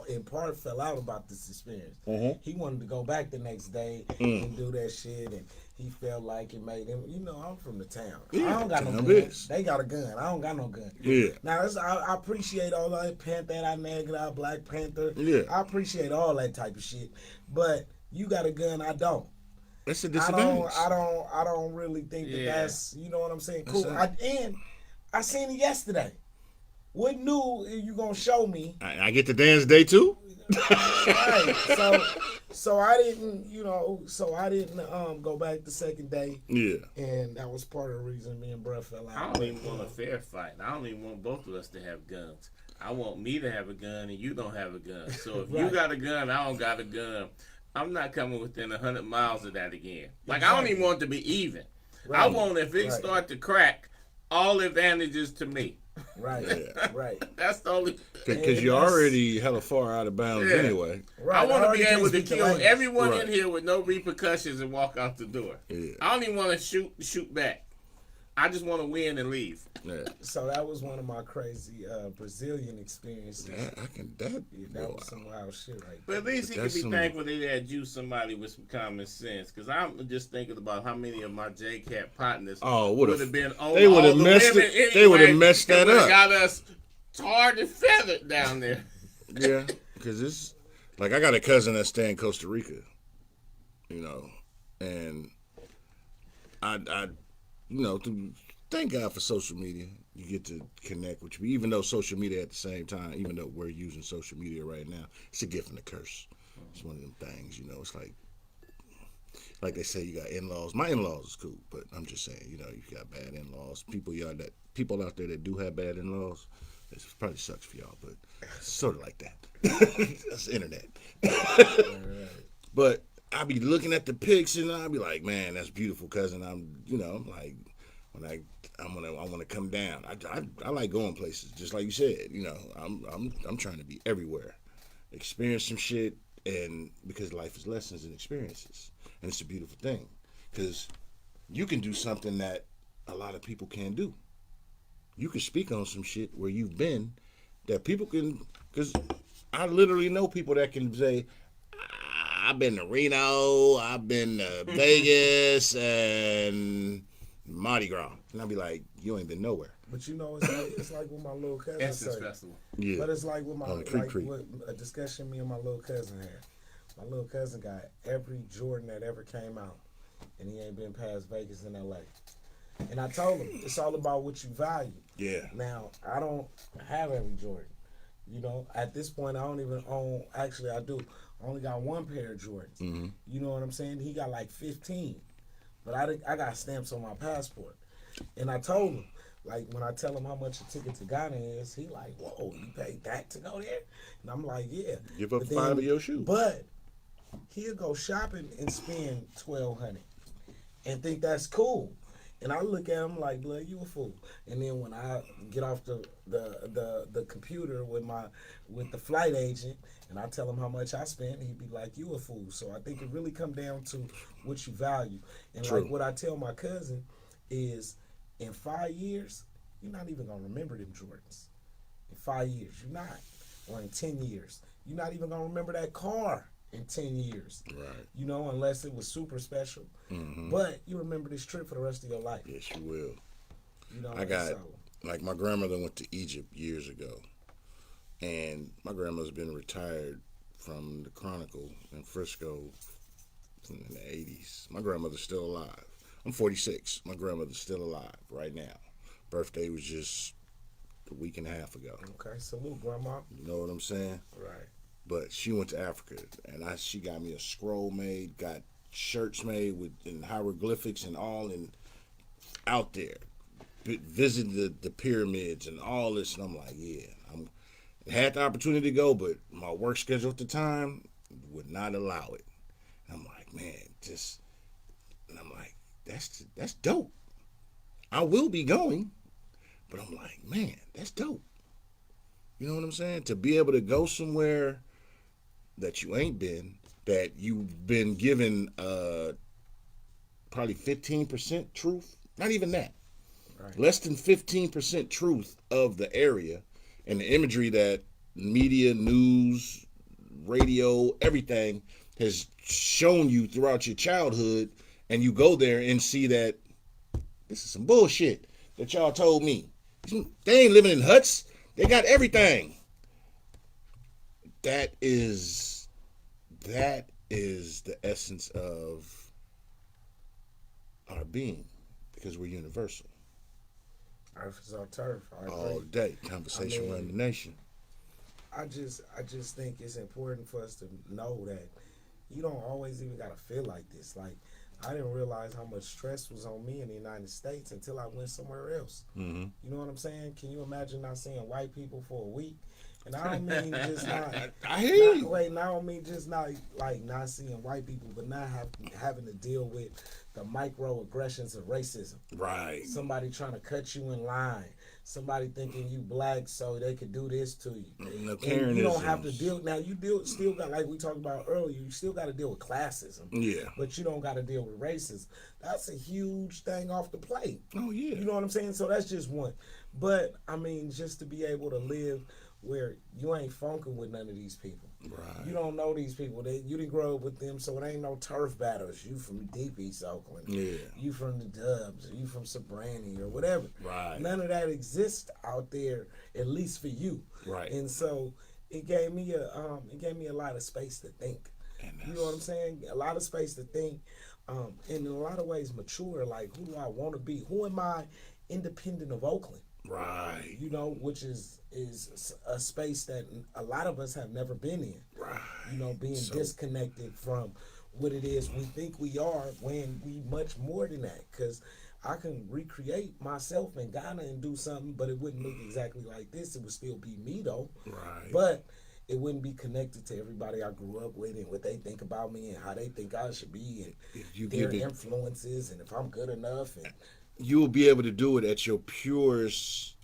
in part fell out about this experience. He wanted to go back the next day and do that shit, and he felt like it made him. I'm from the town. Yeah, I don't got no gun. They got a gun. I don't got no gun. Yeah. Now I appreciate all that Panther, Negra, Black Panther. Yeah. I appreciate all that type of shit. But you got a gun, I don't. That's a disadvantage. I don't really think that's, you know what I'm saying? Cool. I seen it yesterday. What new are you gonna show me? I get to dance day too. Right. So I didn't, go back the second day. Yeah. And that was part of the reason me and bruh fell out. I don't even want a fair fight. I don't even want both of us to have guns. I want me to have a gun and you don't have a gun. So if you got a gun, I don't got a gun. I'm not coming within 100 miles of that again. Like, I don't even want it to be even. Right. I want, if it start to crack, all advantages to me. Right, right. That's the only... Because you're already hella far out of bounds anyway. Right. I want to be able to kill everyone in here with no repercussions and walk out the door. Yeah. I don't even want to shoot back. I just want to win and leave. Yeah. So that was one of my crazy Brazilian experiences. That was some wild shit right there. But at least he could be thankful they had you, somebody with some common sense. Because I'm just thinking about how many of my J-Cat partners would have been on they would have messed it. Anyway, they would have messed that up. Got us tarred and feathered down there. Yeah, because it's like I got a cousin that stay in Costa Rica, and I thank God for social media. You get to connect with people, even though social media at the same time, even though we're using social media right now, it's a gift and a curse. It's one of them things, it's like they say, you got in-laws. My in-laws is cool, but I'm just saying, you got bad in-laws. People out there that do have bad in-laws, it probably sucks for y'all, but it's sort of like that. That's the internet. But I be looking at the pics and I be like, man, that's beautiful, cousin. I'm like, when I want to come down. I like going places, just like you said. I'm trying to be everywhere, experience some shit, and because life is lessons and experiences, and it's a beautiful thing, because you can do something that a lot of people can't do. You can speak on some shit where you've been that people can, because I literally know people that can say, I've been to Reno, I've been to Vegas, and Mardi Gras. And I'll be like, you ain't been nowhere. But it's like what my little cousin Essence said. Festival. Yeah. But it's like Creek. what a discussion me and my little cousin had. My little cousin got every Jordan that ever came out, and he ain't been past Vegas and LA. And I told him it's all about what you value. Yeah. Now I don't have every Jordan. At this point I don't even own. Actually, I do. I only got one pair of Jordans. Mm-hmm. You know what I'm saying? He got like 15, but I got stamps on my passport. And I told him, like, when I tell him how much a ticket to Ghana is, he like, whoa, you paid that to go there? And I'm like, yeah. Give up 5 of your shoes. But he'll go shopping and spend $1,200 and think that's cool. And I look at him like, blood, you a fool. And then when I get off the computer with the flight agent and I tell him how much I spent, he'd be like, you a fool. So I think it really come down to what you value. And True. like what I tell my cousin is, in 5 years, you're not even gonna remember them Jordans. In 5 years, you're not. Or in 10 years, you're not even gonna remember that car in 10 years. Right. Unless it was super special. Mm-hmm. But you remember this trip for the rest of your life. Yes, you will. Like my grandmother went to Egypt years ago, and my grandmother's been retired from the Chronicle in Frisco in the 80s. My grandmother's still alive. I'm 46. My grandmother's still alive right now. Birthday was just a week and a half ago. Okay, salute, Grandma. You know what I'm saying? Right. But she went to Africa, and she got me a scroll made, got shirts made in hieroglyphics and all, and out there, visited the pyramids and all this, and I'm like, yeah, I had the opportunity to go, but my work schedule at the time would not allow it. And I'm like, man, and I'm like, that's dope. I will be going, but I'm like, man, that's dope. You know what I'm saying? To be able to go somewhere that you ain't been, that you've been given probably 15% truth, not even that, right. Less than 15% truth of the area and the imagery that media, news, radio, everything has shown you throughout your childhood, and you go there and see that this is some bullshit that y'all told me. They ain't living in huts. They got everything. That is the essence of our being, because we're universal. Earth is our turf. All day. Conversation around the nation. I just think it's important for us to know that you don't always even gotta feel like this. Like, I didn't realize how much stress was on me in the United States until I went somewhere else. Mm-hmm. You know what I'm saying? Can you imagine not seeing white people for a week? And I don't mean just not. I hear you. Wait, I don't mean just not like not seeing white people, but not having to deal with the microaggressions of racism. Right. Somebody trying to cut you in line. Somebody thinking you black so they could do this to you. No, and you don't have to deal. Now still got, like we talked about earlier, you still got to deal with classism. Yeah. But you don't got to deal with racism. That's a huge thing off the plate. Oh yeah. You know what I'm saying? So that's just one. But I mean, just to be able to live where you ain't funking with none of these people. Right. You don't know these people. You didn't grow up with them, so it ain't no turf battles. You from deep East Oakland. Yeah. You from the Dubs. Or you from Sobrani or whatever. Right. None of that exists out there, at least for you. Right. And so it gave me a lot of space to think. You know what I'm saying? A lot of space to think. And in a lot of ways mature. Like, who do I want to be? Who am I independent of Oakland? Right. You know, which is a space that a lot of us have never been in. Right. You know, being disconnected from what it is we think we are when we much more than that. Because I can recreate myself in Ghana and do something, but it wouldn't look exactly like this. It would still be me, though. Right. But it wouldn't be connected to everybody I grew up with and what they think about me and how they think I should be and If you their give it, influences and if I'm good enough and you will be able to do it at your purest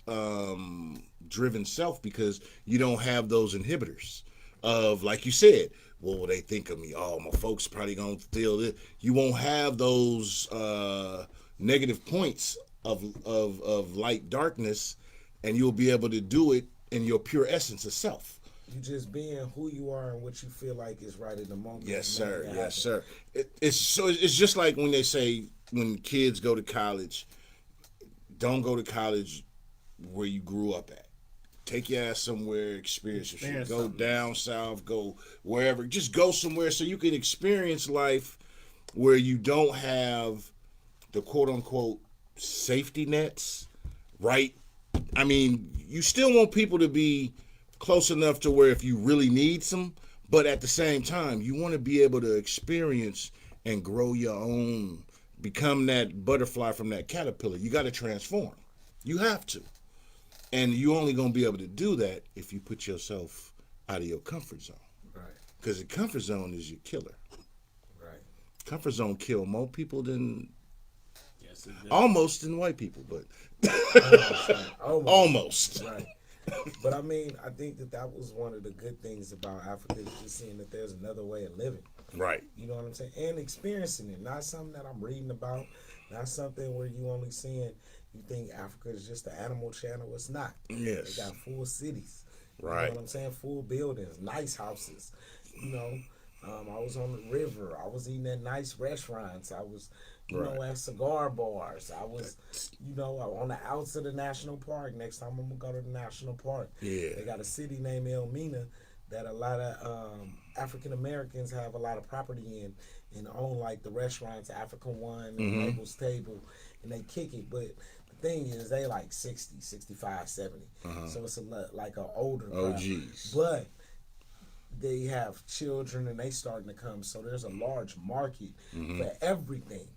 driven self because you don't have those inhibitors of, like you said, what will they think of me? Oh, my folks probably gonna feel this. You won't have those negative points of light darkness, and you'll be able to do it in your pure essence of self. you just being who you are and what you feel like is right in the moment. Yes, and sir. making it Yes, happen. sir. It's just like when they say when kids go to college, don't go to college where you grew up at. Take your ass somewhere, experience some shit. Experience Go something. down south, go wherever. Just go somewhere so you can experience life where you don't have the quote unquote safety nets, right? I mean, you still want people to be close enough to where if you really need some, but at the same time, you want to be able to experience and grow your own, become that butterfly from that caterpillar. You got to transform. You have to. And you only going to be able to do that if you put yourself out of your comfort zone. Right, Because the comfort zone is your killer. right. Comfort zone kill more people than Yes, it does. almost than white people, but Almost. almost. Right. But I mean, I think that was one of the good things about Africa is just seeing that there's another way of living. Right. You know what I'm saying? And experiencing it. Not something that I'm reading about. Not something where you only seeing, you think Africa is just an animal channel. It's not. Yes. They got full cities. You Right. know what I'm saying? Full buildings, nice houses. You know, I was on the river. I was eating at nice restaurants. I was, you know, at cigar bars. I was, you know, on the outs of the national park. Next time I'm going to go to the national park. Yeah. They got a city named Elmina that a lot of African Americans have a lot of property in and own, like the restaurants, African One and Mabel's Table, and they kick it. But the thing is, they like 60, 65, 70. So it's a lot, like an older crowd. OGs. But they have children and they starting to come. So there's a large market for everything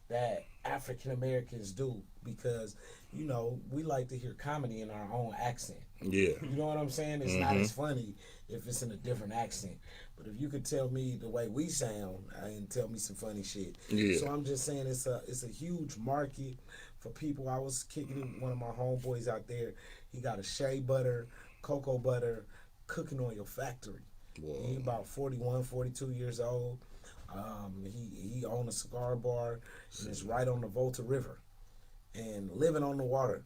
that African Americans do because, you know, we like to hear comedy in our own accent. Yeah. You know what I'm saying? It's not as funny if it's in a different accent. But if you could tell me the way we sound and tell me some funny shit. Yeah. So I'm just saying it's a huge market for people. I was kicking it with one of my homeboys out there. He got a shea butter, cocoa butter, cooking oil factory. Whoa. He about 41, 42 years old. He owned a cigar bar and it's right on the Volta River and living on the water.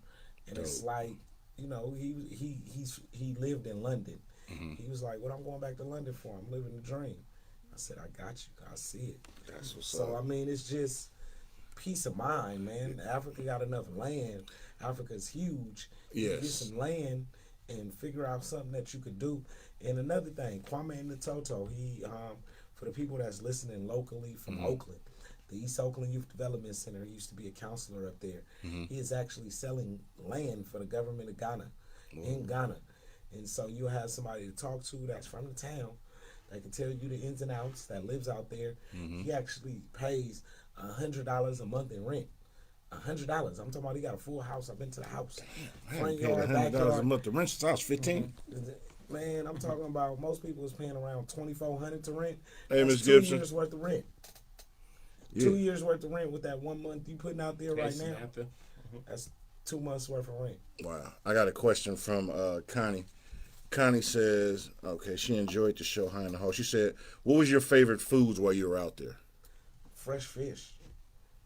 And it's like, you know, he lived in London. He was like, what I'm going back to London for? I'm living the dream. I said, I got you. I see it. That's what's So, up. I mean, it's just peace of mind, man. Africa got enough land. Africa's huge. You get Yes. some land and figure out something that you could do. And another thing, Kwame Ntoto, he, for the people that's listening locally from Oakland, the East Oakland Youth Development Center, he used to be a counselor up there. He is actually selling land for the government of Ghana, in Ghana. And so you'll have somebody to talk to that's from the town that can tell you the ins and outs, that lives out there. He actually pays $100 a month in rent. $100. I'm talking about he got a full house. I've been to the house. Man, Front paid yard, $100 a backyard. month to rent since I was 15. Man, I'm talking about most people is paying around $2,400 to rent. Hey, That's Miss 2 Gibson. years worth of rent. Yeah. 2 years worth of rent with that 1 month you putting out there right Case now. Samantha. That's 2 months worth of rent. Wow. I got a question from Connie. Connie says, okay, she enjoyed the show High in the Hole. She said, what was your favorite foods while you were out there? Fresh fish.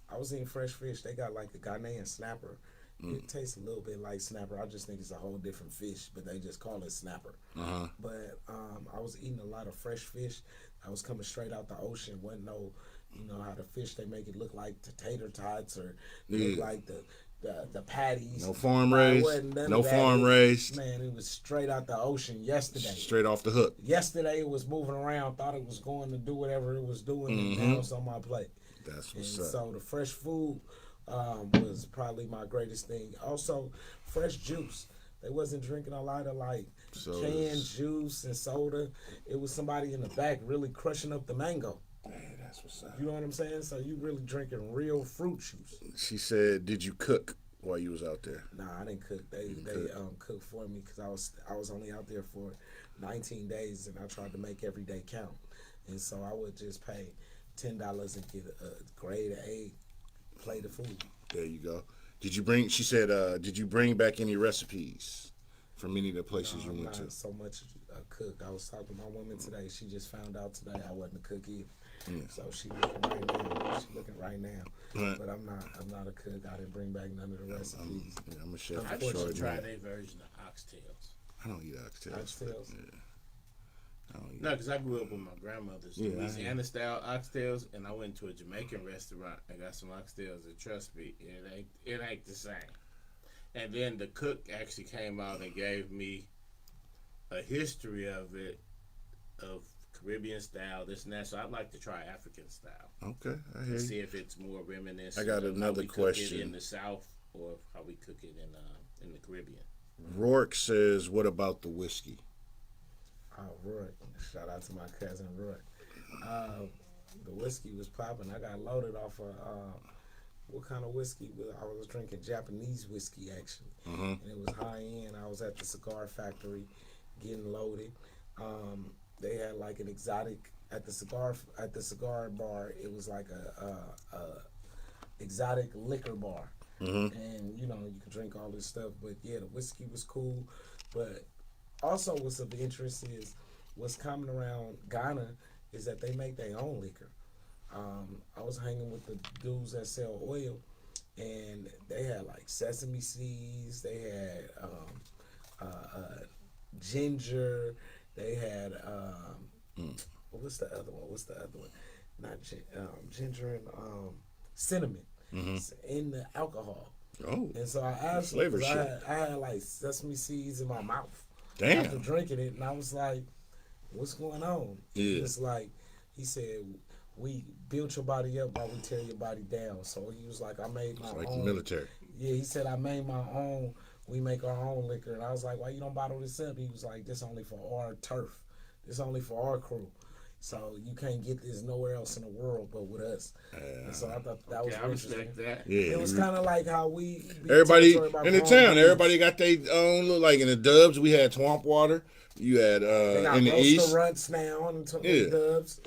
I was eating fresh fish. They got like a Ghanaian snapper. It tastes a little bit like snapper. I just think it's a whole different fish, but they just call it snapper. But I was eating a lot of fresh fish. I was coming straight out the ocean. Wasn't no, you know how the fish they make it look like the tater tots or look like the patties. No farm It raised. wasn't none No of that. farm raised. Man, it was straight out the ocean yesterday. Straight off the hook. Yesterday it was moving around, thought it was going to do whatever it was doing, and now it's on my plate. That's And what's up. so the fresh food was probably my greatest thing. Also, fresh juice. They wasn't drinking a lot of like canned juice and soda. It was somebody in the back really crushing up the mango. Hey, that's what's up. You know what I'm saying? So you really drinking real fruit juice. She said, did you cook? while you was out there? Nah, I didn't cook. They cooked for me because I was only out there for 19 days, and I tried to make every day count. And so I would just pay $10 and get a grade A plate of food. There you go. Did you bring? She said, did you bring back any recipes from any of the places you I'm went to? not so much a cook. I was talking to my woman today. She just found out today I wasn't a cook either. So she looking right now. Right. But I'm not a cook. I didn't bring back none of the recipes. I'm a chef. I for want sure, you to try man. their version of oxtails. I don't eat oxtails. Oxtails? Yeah. I don't eat. No, because I grew up with my grandmother's Yeah, Louisiana style oxtails, and I went to a Jamaican restaurant and got some oxtails, and trust me, it ain't the same. And then the cook actually came out and gave me a history of it, of Caribbean style, this and that. So I'd like to try African style. Okay, I hear See you. if it's more reminiscent. I got of another how we question. Cook it in the South, or how we cook it in the Caribbean. Rourke says, "What about the whiskey?" Oh, Roy. Shout out to my cousin Roy. The whiskey was popping. I got loaded off of what kind of whiskey? I was drinking Japanese whiskey actually, and it was high end. I was at the cigar factory getting loaded. They had like an exotic at the cigar bar. It was like a exotic liquor bar, and you could drink all this stuff. But yeah, the whiskey was cool. But also, what's of interest is what's common around Ghana is that they make their own liquor. I was hanging with the dudes that sell oil, and they had like sesame seeds. They had ginger. They had what's the other one? Not ginger and cinnamon in the alcohol. Oh, And so I asked him, flavor 'cause shit. I had like sesame seeds in my mouth Damn. after drinking it, and I was like, "What's going on?" Yeah. It's like he said, "We built your body up while we tear your body down." So he was like, "I made my It's like own." the military. Yeah, he said, "I made my own. We make our own liquor." And I was like, "Why you don't bottle this up?" He was like, "This only for our turf. This only for our crew. So you can't get this nowhere else in the world but with us." And so I thought that was I interesting. respect that. Yeah. It was kind of like how we be Everybody territory by in the Palm town, Beach. everybody got their own. Look, like in the Dubs, we had Swamp Water. You had They got in the East. restaurants now and Yeah. Dubs.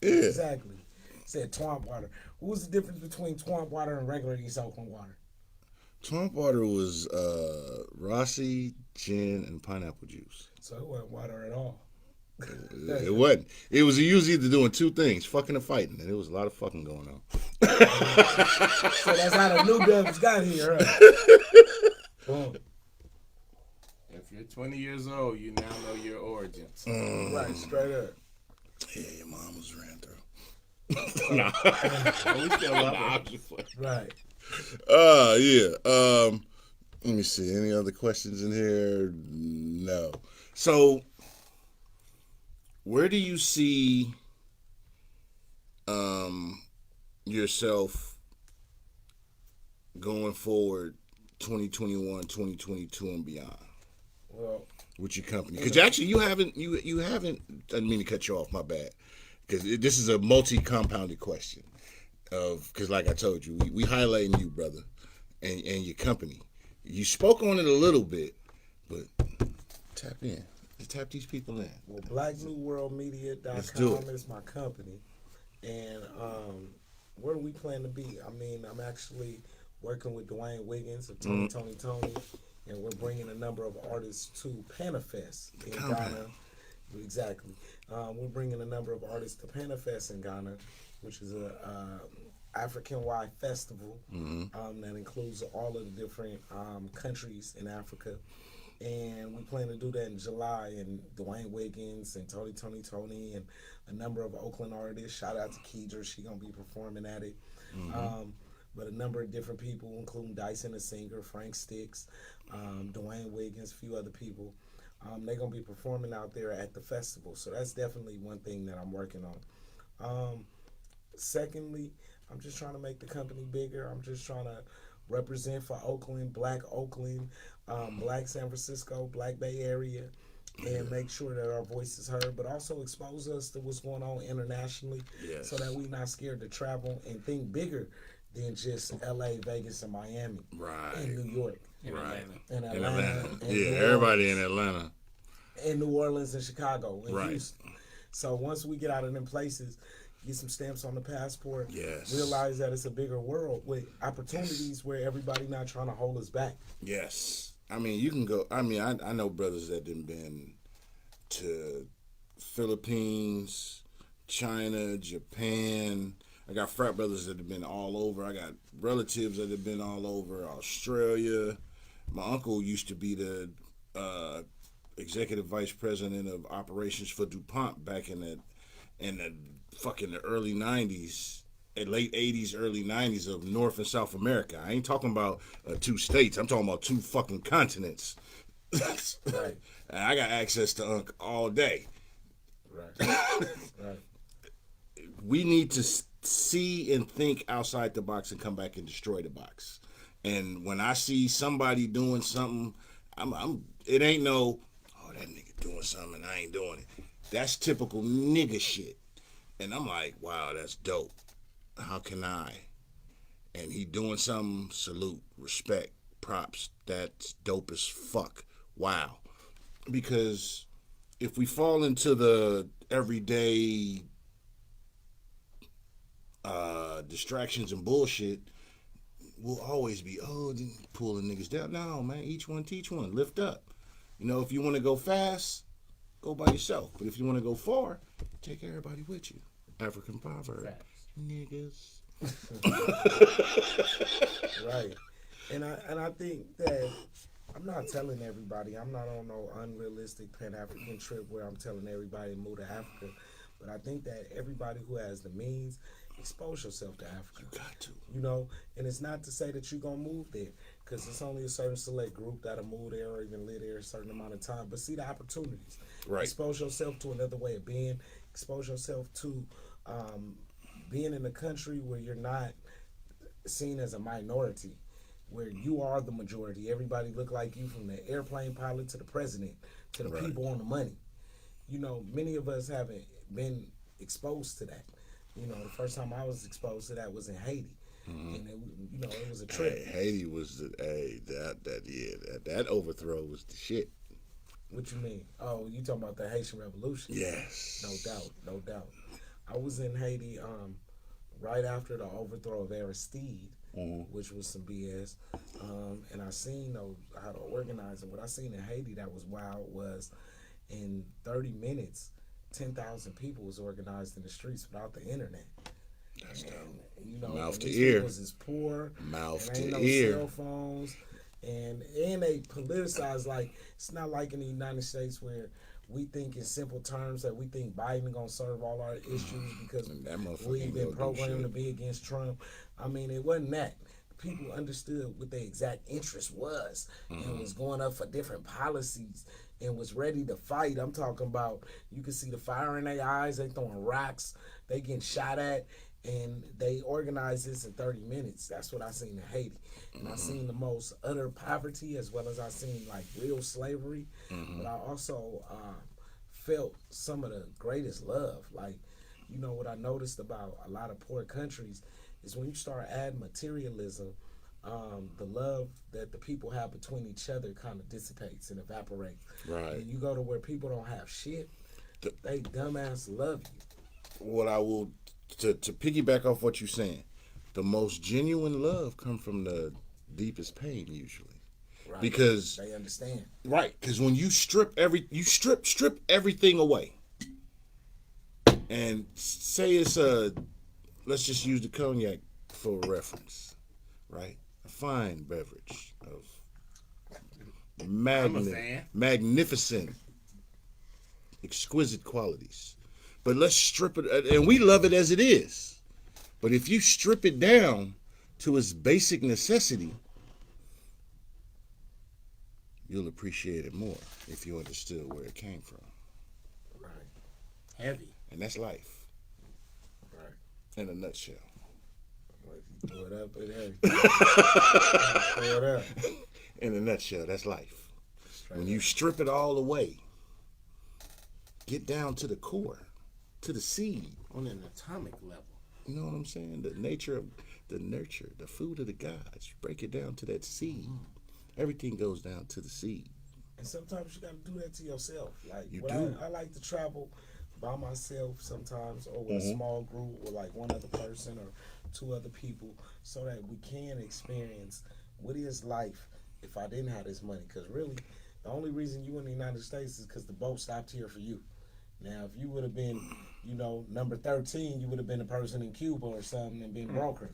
Yeah. Exactly. Said Twomp Water. What was the difference between Twomp Water and regular East Oakland water? Swamp Water was Rossi, gin, and pineapple juice. So it wasn't water at all. It wasn't. It was usually either doing two things, fucking and fighting, and there was a lot of fucking going on. So that's how the new Dubs got here, huh? Boom. If you're 20 years old, you now know your origins. Right, straight up. Yeah, your mom was ran through. But we still love Nah, her. I'm just playing. Right. Yeah. Let me see. Any other questions in here? No. So, where do you see yourself going forward 2021, 2022 and beyond Well, with your company? Because actually you haven't I didn't mean to cut you off, my bad. Because this is a multi-compounded question. Because like I told you, we highlighting you, brother, and your company. You spoke on it a little bit, but tap in. Tap these people in. well, Let's do BlackNewWorldMedia.com it. is my company. And where do we plan to be? I mean, I'm actually working with Dwayne Wiggins of Tony Tony, and we're bringing a number of artists to Panafest in Ghana. Exactly. We're bringing a number of artists to Panafest in Ghana, which is a African-wide festival that includes all of the different countries in Africa. And we plan to do that in July. And Dwayne Wiggins and Tony and a number of Oakland artists. Shout out to Keidra. She going to be performing at it. But a number of different people, including Dyson the singer, Frank Sticks, Dwayne Wiggins, a few other people. They're going to be performing out there at the festival. So that's definitely one thing that I'm working on. Secondly, I'm just trying to make the company bigger. I'm just trying to represent for Oakland, Black San Francisco, Black Bay Area, and make sure that our voice is heard, but also expose us to what's going on internationally so that we're not scared to travel and think bigger than just L.A., Vegas, and Miami, Right. and New York, Right. and In Atlanta, Atlanta. and Yeah, New everybody Orleans, in Atlanta. and New Orleans and Chicago and Right. Houston. So once we get out of them places, get some stamps on the passport, Yes. realize that it's a bigger world with opportunities where everybody not trying to hold us back. Yes. I mean, you can go. I mean, I know brothers that done been to Philippines, China, Japan. I got frat brothers that have been all over. I got relatives that have been all over. Australia. My uncle used to be the executive vice president of operations for DuPont back in the fucking the early 90s, late 80s, early 90s of North and South America. I ain't talking about 2 states. I'm talking about 2 fucking continents. Right. And I got access to Unc all day. Right. Right. We need to see and think outside the box and come back and destroy the box. And when I see somebody doing something, it ain't no, oh, that nigga doing something and I ain't doing it. That's typical nigga shit. And I'm like, wow, that's dope. How can I? And he doing something, salute, respect, props. That's dope as fuck. Wow. Because if we fall into the everyday distractions and bullshit, we'll always be, pulling niggas down. No, man, each one teach one. Lift up. You know, if you want to go fast, go by yourself. But if you want to go far, take everybody with you. African proverb. Facts. Niggas. Right. And I think that I'm not telling everybody. I'm not on no unrealistic Pan-African trip where I'm telling everybody to move to Africa. But I think that everybody who has the means, expose yourself to Africa. You got to. You know, and it's not to say that you're going to move there, because it's only a certain select group that'll move there or even live there a certain amount of time. But see the opportunities. Right. Expose yourself to another way of being. Expose yourself to being in a country where you're not seen as a minority, where you are the majority. Everybody look like you, from the airplane pilot to the president to the people on the money. You know, many of us haven't been exposed to that. You know, the first time I was exposed to that was in Haiti. And it was a trip. Haiti was that overthrow was the shit. What you mean? Oh, you talking about the Haitian Revolution? Yes. No doubt. I was in Haiti right after the overthrow of Aristide, which was some BS. And I seen how to organize it. What I seen in Haiti that was wild was in 30 minutes, 10,000 people was organized in the streets without the internet. That's dope. You know, Mouth to these ear. people is poor. Mouth and ain't to no ear. cell phones. And they politicize, like, it's not like in the United States where we think in simple terms that we think Biden gonna serve all our issues because we've been programmed to be against Trump. I mean, it wasn't that. People understood what their exact interest was and was going up for different policies and was ready to fight. I'm talking about, you can see the fire in their eyes. They throwing rocks. They getting shot at. And they organized this in 30 minutes. That's what I seen in Haiti. And I seen the most utter poverty, as well as I seen like real slavery. But I also felt some of the greatest love. Like, you know, what I noticed about a lot of poor countries is when you start adding materialism, the love that the people have between each other kind of dissipates and evaporates. Right. And you go to where people don't have shit, they dumbass love you. What I will, to piggyback off what you're saying, the most genuine love come from the deepest pain usually. Right. Because they understand. Right, because when you strip everything away, and say it's let's just use the cognac for reference, right? A fine beverage of magnificent, exquisite qualities. But let's strip it, and we love it as it is. But if you strip it down to its basic necessity, you'll appreciate it more if you understood where it came from. Right. Heavy. And that's life. Right. In a nutshell. Well, if you throw it up, it throw it up. In a nutshell, that's life. Straight When you strip it all away, get down to the core, to the seed. On an atomic level. You know what I'm saying? The nature of the nurture, the food of the gods. You break it down to that seed. Everything goes down to the seed. And sometimes you got to do that to yourself. Like You when do. I like to travel by myself sometimes, or with a small group, or like one other person or two other people, so that we can experience what is life if I didn't have this money. Because really, the only reason you in the United States is because the boat stopped here for you. Now, if you would have been, number 13, you would have been a person in Cuba or something and been broker.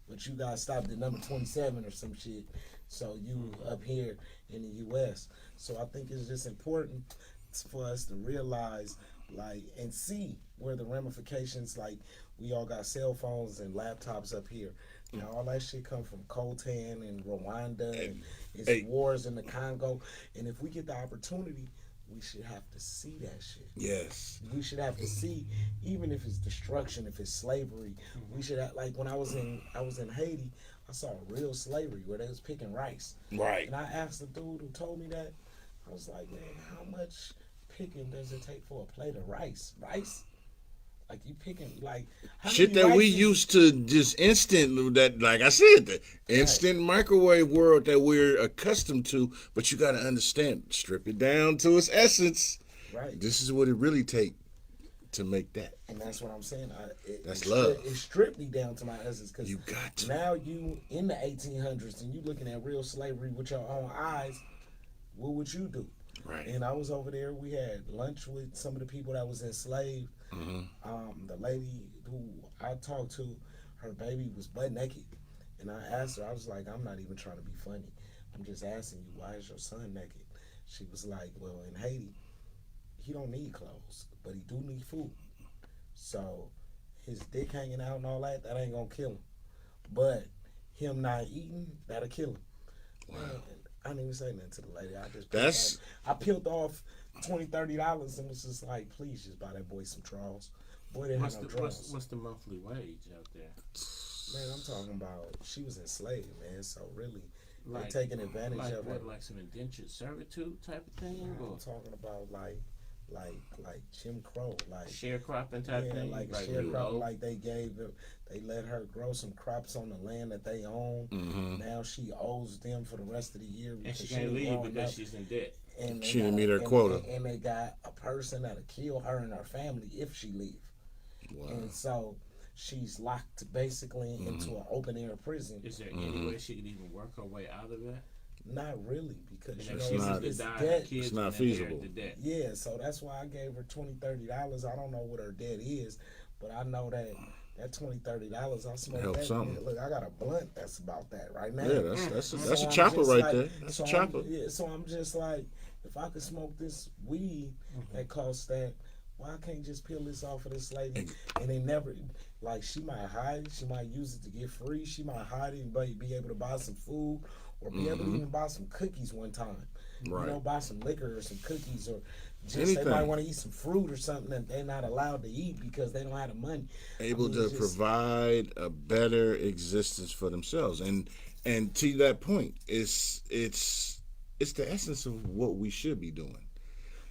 But you got stopped at number 27 or some shit. So you up here in the U.S. So I think it's just important for us to realize, like, and see where the ramifications, like, we all got cell phones and laptops up here. Now, all that shit come from coltan and Rwanda and it's wars in the Congo. And if we get the opportunity, we should have to see that shit. Yes. We should have to see, even if it's destruction, if it's slavery. We should have, like when I was in Haiti, I saw real slavery where they was picking rice. Right. And I asked the dude who told me that, I was like, man, how much picking does it take for a plate of rice? Rice? Like you picking like how Shit many that we rices- used to just instant, that, like I said, the instant microwave world that we're accustomed to. But you got to understand, strip it down to its essence. Right. This is what it really take to make that. And that's what I'm saying. That's love. It stripped me down to my essence because You got to. now you in the 1800s and you looking at real slavery with your own eyes. What would you do? Right. And I was over there. We had lunch with some of the people that was enslaved. The lady who I talked to, her baby was butt naked, and I asked her. I was like, I'm not even trying to be funny. I'm just asking you, why is your son naked? She was like, well, in Haiti, he don't need clothes, but he do need food. So his dick hanging out and all that, that ain't gonna kill him. But him not eating, that'll kill him. Wow. Man, I didn't even say nothing to the lady. I That's peeled off $20-$30 and was just like, please just buy that boy some draws. Boy didn't have no draws. What's the monthly wage out there? Man, I'm talking about she was enslaved, man. So really, Like, they're taking advantage of her. Like some indentured servitude type of thing, I'm or talking about like Jim Crow, like sharecropping type yeah, thing, like a you sharecropper, know? like they let her grow some crops on the land that they own. Now she owes them for the rest of the year And because she can't ain't leave growing because up. she's in debt. And they She didn't got- meet her and- quota. And they got a person that'll kill her and her family if she leave. wow. And so she's locked basically into an open air prison. Is there any way she can even work her way out of that? Not really, because And you if know she was not- to it's die, debt. her kids It's not would inherit feasible. the debt. Yeah, so that's why I gave her $20-$30. I don't know what her debt is, but I know that $20-$30 I smoke Help that. something. Look, I got a blunt that's about that right now. Yeah, that's a So I'm chopper just right like- there. That's so a chopper. So I'm just like, if I could smoke this weed that costs that, why I can't just peel this off of this lady? And they never, like, she might hide it, she might use it to get free, she might hide it and be able to buy some food, or be able to even buy some cookies one time. Right. You know, buy some liquor or some cookies, or just Anything. they might want to eat some fruit or something that they're not allowed to eat because they don't have the money. Able I mean, to just- provide a better existence for themselves, and to that point, it's the essence of what we should be doing.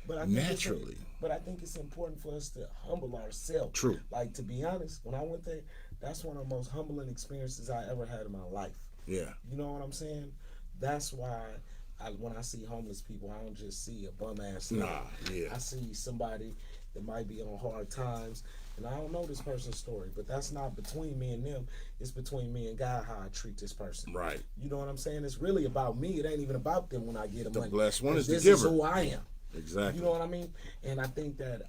But I think Naturally. But I think it's important for us to humble ourselves. True. Like, to be honest, when I went there, that's one of the most humbling experiences I ever had in my life. Yeah. You know what I'm saying? That's why when I see homeless people, I don't just see a bum ass. Nah, yeah. I see somebody that might be on hard times, and I don't know this person's story, but that's not between me and them. It's between me and God how I treat this person. Right. You know what I'm saying? It's really about me. It ain't even about them when I get them The money. blessed one 'Cause is the this giver. is who I am. Exactly. You know what I mean? And I think that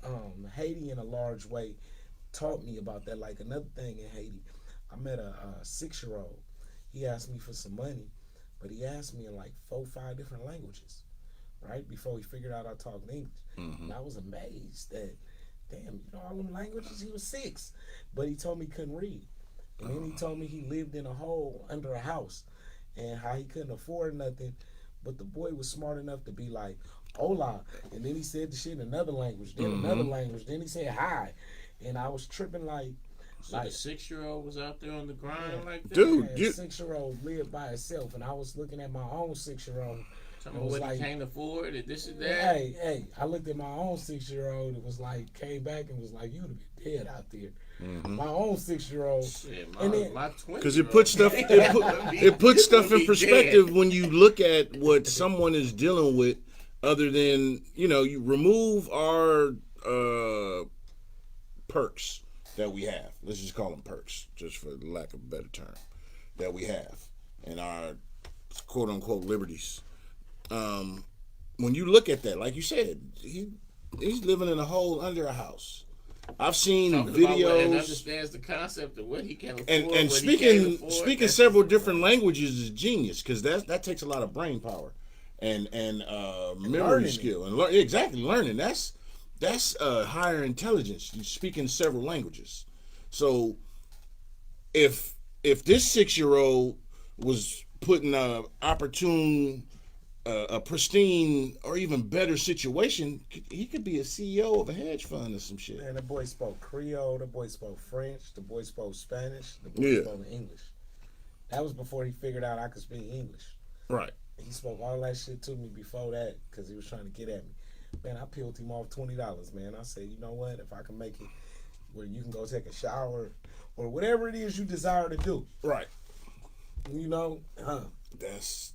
Haiti, in a large way, taught me about that. Like, another thing in Haiti, I met a 6-year-old. He asked me for some money, but he asked me in like 4-5 different languages, right? Before he figured out I talked English. And I was amazed that, damn, you know all them languages? He was 6. But he told me he couldn't read. And then he told me he lived in a hole under a house and how he couldn't afford nothing. But the boy was smart enough to be like, hola. And then he said the shit in another language, then another language. Then he said hi. And I was tripping like, So the 6-year-old was out there on the grind like that? Dude, man, you 6-year-old lived by himself. And I was looking at my own 6-year-old Talking It about was what like, he can't afford and this and that. hey, I looked at my own 6-year-old. It was like, came back and was like, you would be dead out there. My own 6-year-old. Shit, And then, my 20 Because it puts stuff it puts stuff in perspective when you look at what someone is dealing with. Other than you remove our perks that we have. Let's just call them perks, just for lack of a better term, that we have, and our quote unquote liberties. When you look at that, like you said, he's living in a hole under a house. I've seen talking videos about and understands the concept of what he can afford. and what he can't afford. speaking several different languages is genius because that takes a lot of brain power and memory skill and exactly learning. That's higher intelligence. You speaking several languages. So if this 6-year-old was put in a pristine or even better situation, he could be a CEO of a hedge fund or some shit. Man, the boy spoke Creole, the boy spoke French, the boy spoke Spanish, the boy spoke English. That was before he figured out I could speak English. Right. He spoke all that shit to me before that because he was trying to get at me. Man, I peeled him off $20, man. I said, you know what? If I can make it where you can go take a shower or whatever it is you desire to do. Right. That's...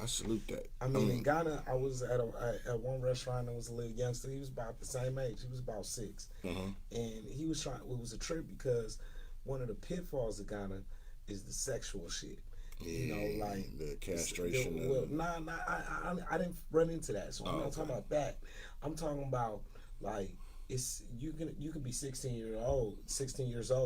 I salute that. I mean, in Ghana, I was at one restaurant. There was a little youngster. He was about the same age. He was about 6, and he was trying. It was a trip because one of the pitfalls of Ghana is the sexual shit. Yeah, like the castration. I didn't run into that, so I'm not talking about that. I'm talking about like you can be 16 years old,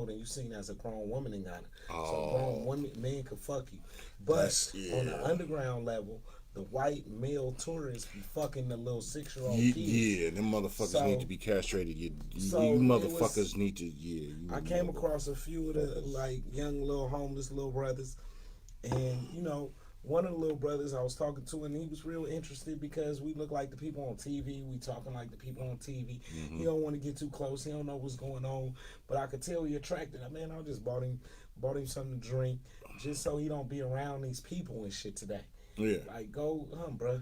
and you're seen as a grown woman in Ghana. So grown men can fuck you, but on the underground level, the white male tourists be fucking the little 6-year-old kids. Yeah, them motherfuckers need to be castrated. You motherfuckers need to. I came across a few of the like young little homeless little brothers, and one of the little brothers I was talking to, and he was real interested because we look like the people on TV. We talking like the people on TV. He don't want to get too close. He don't know what's going on, but I could tell he attracted. Man, I just bought him something to drink just so he don't be around these people and shit today. Yeah, like go, bruh.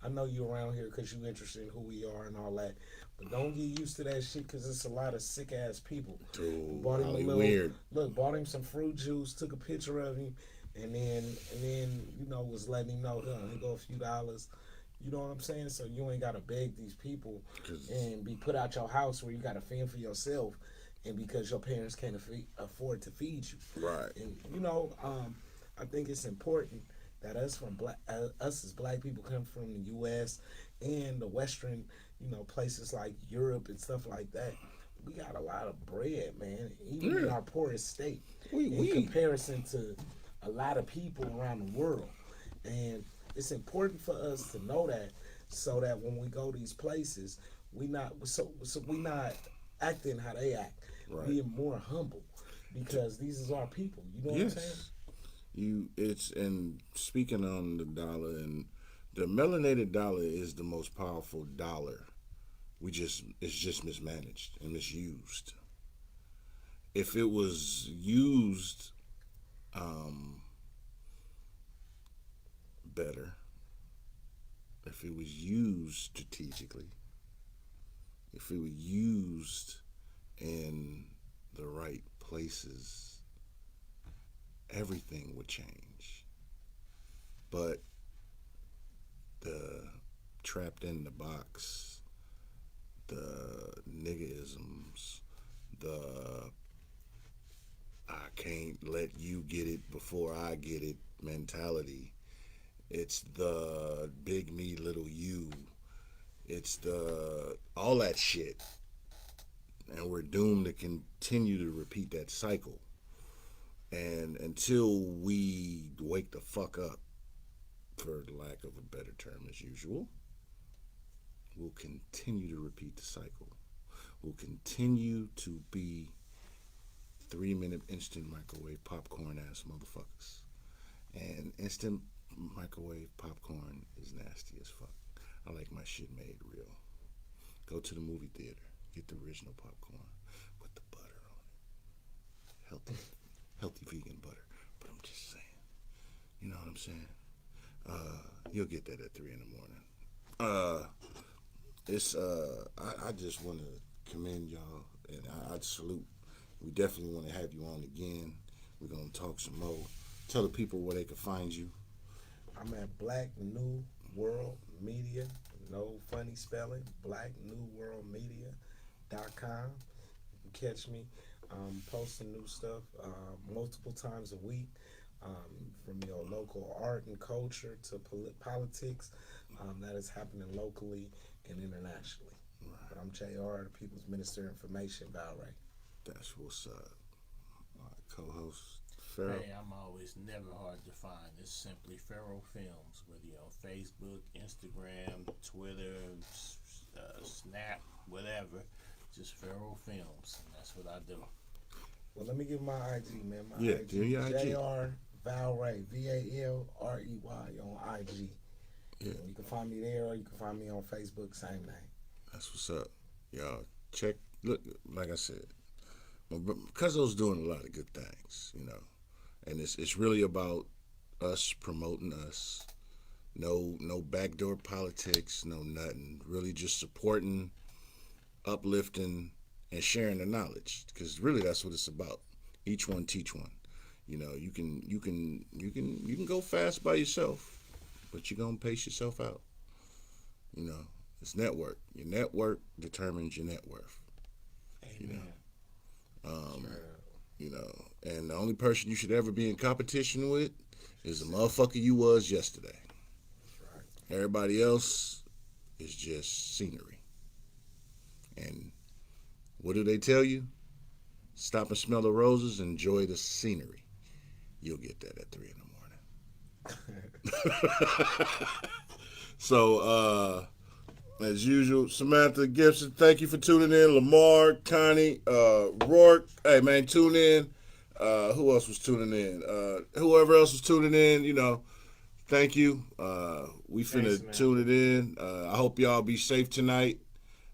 I know you around here because you interested in who we are and all that, but don't get used to that shit because it's a lot of sick ass people. Dude, bought him weird. Bought him some fruit juice, took a picture of him. And then was letting him know, here go a few dollars. You know what I'm saying? So you ain't gotta beg these people and be put out your house where you gotta fend for yourself, and because your parents can't afford to feed you. Right. And I think it's important that us as black people come from the U.S. and the Western, places like Europe and stuff like that. We got a lot of bread, man. Even in our poorest state, in comparison to a lot of people around the world, and it's important for us to know that, so that when we go these places, we not acting how they act. Right. Being more humble, because these is our people. You know what I'm saying? And speaking on the dollar, and the melanated dollar is the most powerful dollar. It's just mismanaged and misused. If it was used better, if it was used strategically, if it was used in the right places, everything would change. But the trapped in the box, the niggeisms, the I can't let you get it before I get it mentality. It's the big me, little you. It's all that shit. And we're doomed to continue to repeat that cycle. And until we wake the fuck up, for lack of a better term as usual, we'll continue to repeat the cycle. We'll continue to be 3-minute instant microwave popcorn ass motherfuckers. And instant microwave popcorn is nasty as fuck. I like my shit made real. Go to the movie theater, get the original popcorn with the butter on it. Healthy vegan butter. But I'm just saying, you know what I'm saying? You'll get that at 3 in the morning. I just want to commend y'all, and I salute. We definitely want to have you on again. We're gonna talk some more. Tell the people where they can find you. I'm at Black New World Media. No funny spelling. BlackNewWorldMedia.com. You can catch me posting new stuff multiple times a week. From your local art and culture to politics, that is happening locally and internationally. Right. But I'm JR, the People's Minister of Information, Valrey. That's what's up. My co-host, Farrell. Hey, I'm always never hard to find. It's simply Farrell Films, whether you're on Facebook, Instagram, Twitter, Snap, whatever. Just Farrell Films, and that's what I do. Well, let me give my IG, man. My IG, IG, your IG. JR Valrey, Valrey on IG. Yeah. You can find me there, or you can find me on Facebook, same name. That's what's up. Y'all check. Look, like I said, Cuzzo's doing a lot of good things, and it's really about us promoting us. No backdoor politics, no nothing. Really just supporting, uplifting, and sharing the knowledge, because really that's what it's about. Each one teach one. You can go fast by yourself, but you're gonna pace yourself out. It's network. Your network determines your net worth. Amen. And the only person you should ever be in competition with is the motherfucker you was yesterday. That's right. Everybody else is just scenery. And what do they tell you? Stop and smell the roses, enjoy the scenery. You'll get that at 3 in the morning. So, as usual, Samantha Gibson, thank you for tuning in. Lamar, Connie, Rourke, hey man, tune in. Who else was tuning in? Whoever else was tuning in, thank you. We finna tune it in. I hope y'all be safe tonight.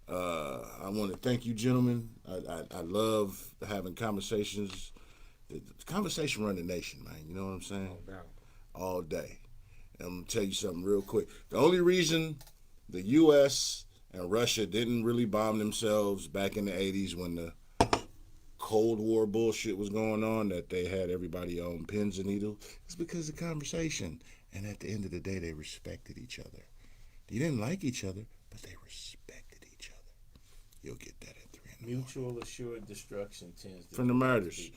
I want to thank you, gentlemen. I love having conversations. The conversation run the nation, man. You know what I'm saying? No doubt. All day. And I'm going to tell you something real quick. The only reason the U.S. and Russia didn't really bomb themselves back in the 80s when the Cold War bullshit was going on, that they had everybody on pins and needles, is because of conversation. And at the end of the day, they respected each other. They didn't like each other, but they respected each other. You'll get that at 3 in the morning. Mutual assured destruction tends to From the murders.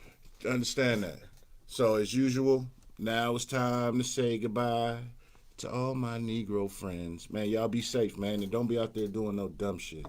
Understand that. So, as usual, now it's time to say goodbye to all my Negro friends. Man, y'all be safe, man, and don't be out there doing no dumb shit.